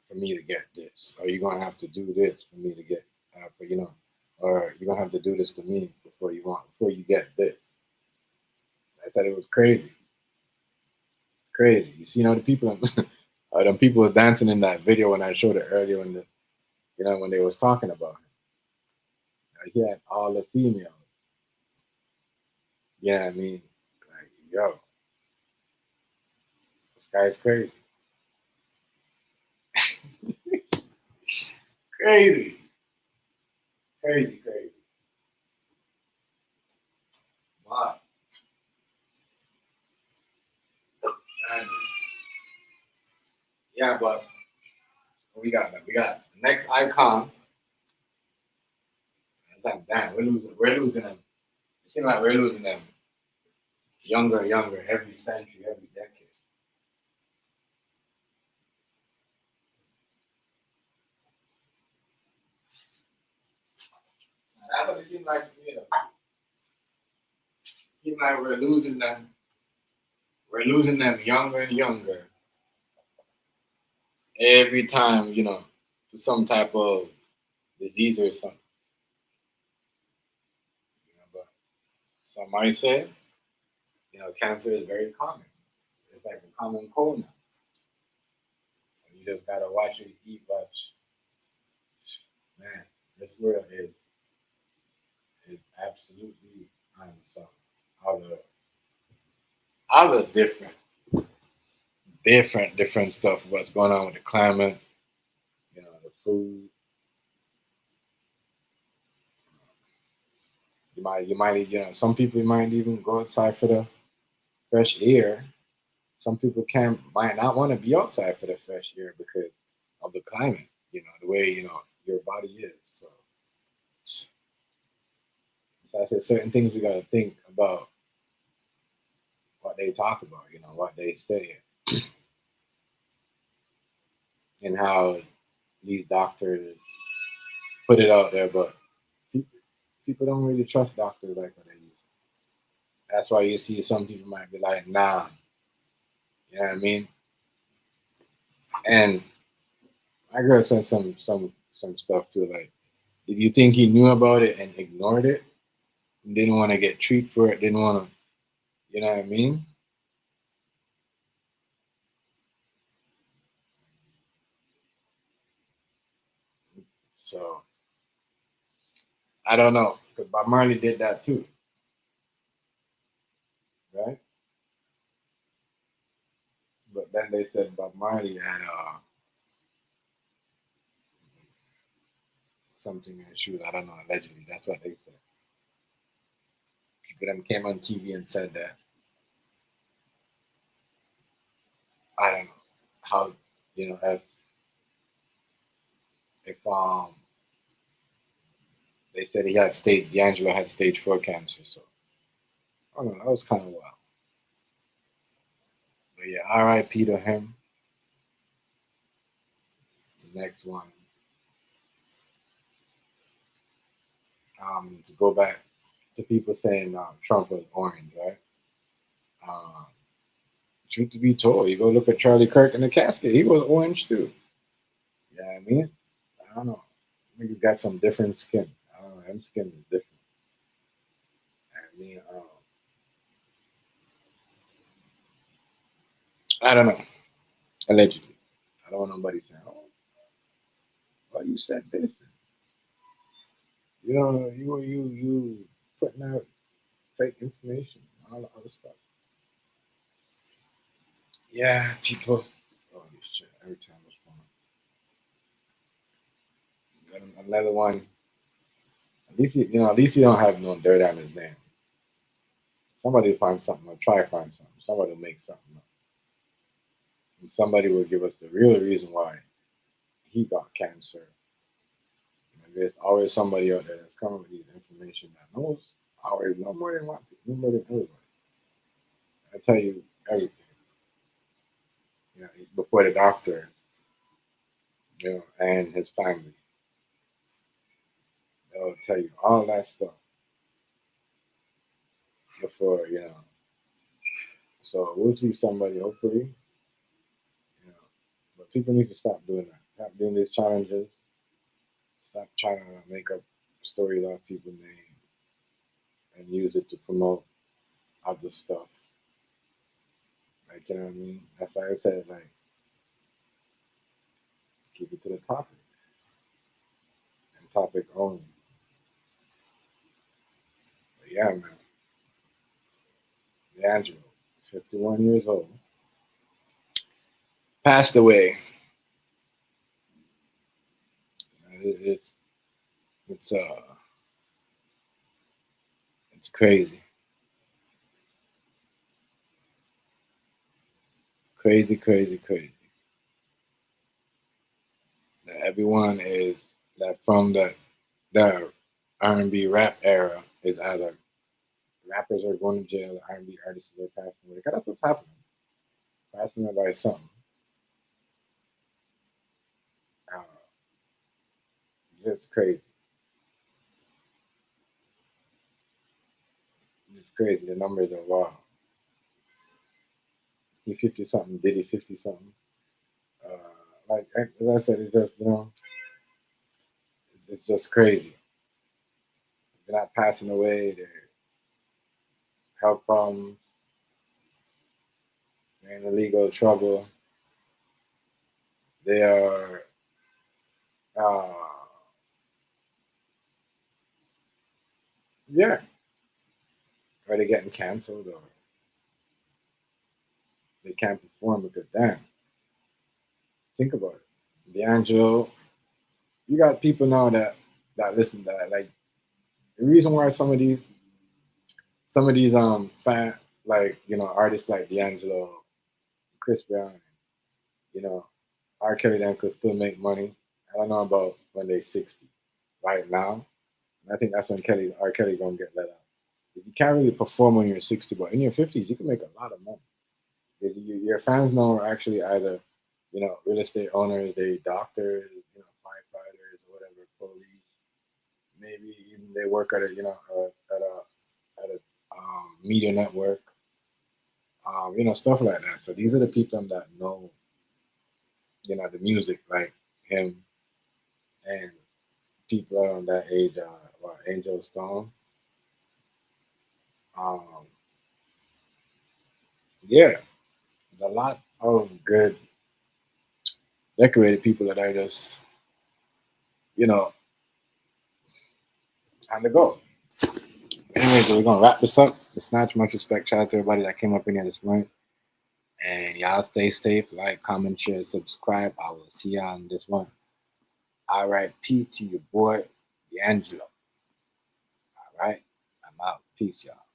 for me to get this, or you're gonna have to do this for me to get, for you know, or you're gonna have to do this to me before you get this. I thought it was crazy, crazy. You see, you know, the people, them people were dancing in that video when I showed it earlier when when they was talking about him. He had all the females. Yeah, I mean, like, yo, this guy's crazy, crazy, crazy. Wow. Yeah, but we got next icon. It's like, damn, we're losing them. It seems like we're losing them younger and younger every century, every decade. That's what it seems like to me. Though. It seems like we're losing them. We're losing them younger and younger every time, to some type of disease or something. But some might say, cancer is very common. It's like a common cold now. So you just gotta watch what you eat, watch. Man, this world is absolutely some other different stuff. What's going on with the climate, the food. You might, some people might even go outside for the fresh air. Some people might not want to be outside for the fresh air because of the climate. The way your body is. So I said certain things we gotta think about what they talk about. What they say, and how these doctors put it out there, but people don't really trust doctors like what they used to. That's why you see some people might be like, nah. You know what I mean? And my girl said some stuff too, like, did you think he knew about it and ignored it? And didn't want to get treated for it, didn't want to, you know what I mean? So I don't know, because Bob Marley did that too, right? But then they said Bob Marley had something issues. I don't know. Allegedly, that's what they said. People them came on TV and said that. I don't know how, if they said he had D'Angelo had stage 4 cancer. So I don't know. That was kind of wild. But yeah, R.I.P. to him. The next one. To go back to people saying Trump was orange, right? Uh, truth to be told, you go look at Charlie Kirk in the casket, he was orange too. Yeah, I mean, I don't know. Maybe he's got some different skin. I don't know. His skin is different. I mean, I don't know. Allegedly, I don't want nobody saying, "Oh, well, you said this." You putting out fake information, all the other stuff. Yeah, people. Oh shit! Every time it's fun. Another one. At least you don't have no dirt on his name. Somebody find something or try to find something. Somebody will make something up. And somebody will give us the real reason why he got cancer. And there's always somebody out there that's coming with these information that knows always know more than one people, know more than everybody. I tell you everything. Before the doctor, and his family. They'll tell you all that stuff before. So we'll see somebody hopefully. You know, but people need to stop doing that. Stop doing these challenges. Stop trying to make up stories off people's name and use it to promote other stuff. Like, you know what I mean? That's like I said, like, keep it to the topic and topic only. But yeah, man. D'Angelo, 51 years old, passed away. It's it's it's crazy, crazy, crazy, crazy. That everyone is that from the R&B rap era is either rappers are going to jail, R&B artists are passing away. 'Cause that's what's happening. Passing away by something. Uh, just crazy. It's crazy. The numbers are wild. He 50 something, Diddy 50 something. Like as I said, it's just it's just crazy. They're not passing away. They're health problems. They're in illegal trouble. They are uh, yeah. Or they're getting canceled, or they can't perform because damn. Think about it. D'Angelo, you got people now that listen to that. Like the reason why some of these fan artists like D'Angelo, Chris Brown, you know, R. Kelly then could still make money. I don't know about when they're 60. Right now, and I think that's when R. Kelly gonna get let out. If you can't really perform when you're 60, but in your 50s, you can make a lot of money. If your fans now are actually either, real estate owners, they doctors, firefighters, or whatever, police. Maybe even they work at a media network, stuff like that. So these are the people that know, the music, like him and people around that age, Angel Stone. Um, yeah, there's a lot of good, decorated people that I just, Time to go. Anyways, we're gonna wrap this up. The Snatch, much respect. Shout out to everybody that came up in here this morning. And y'all stay safe. Like, comment, share, subscribe. I will see y'all on this one. R.I.P. to your boy, D'Angelo. All right. I'm out. Peace, y'all.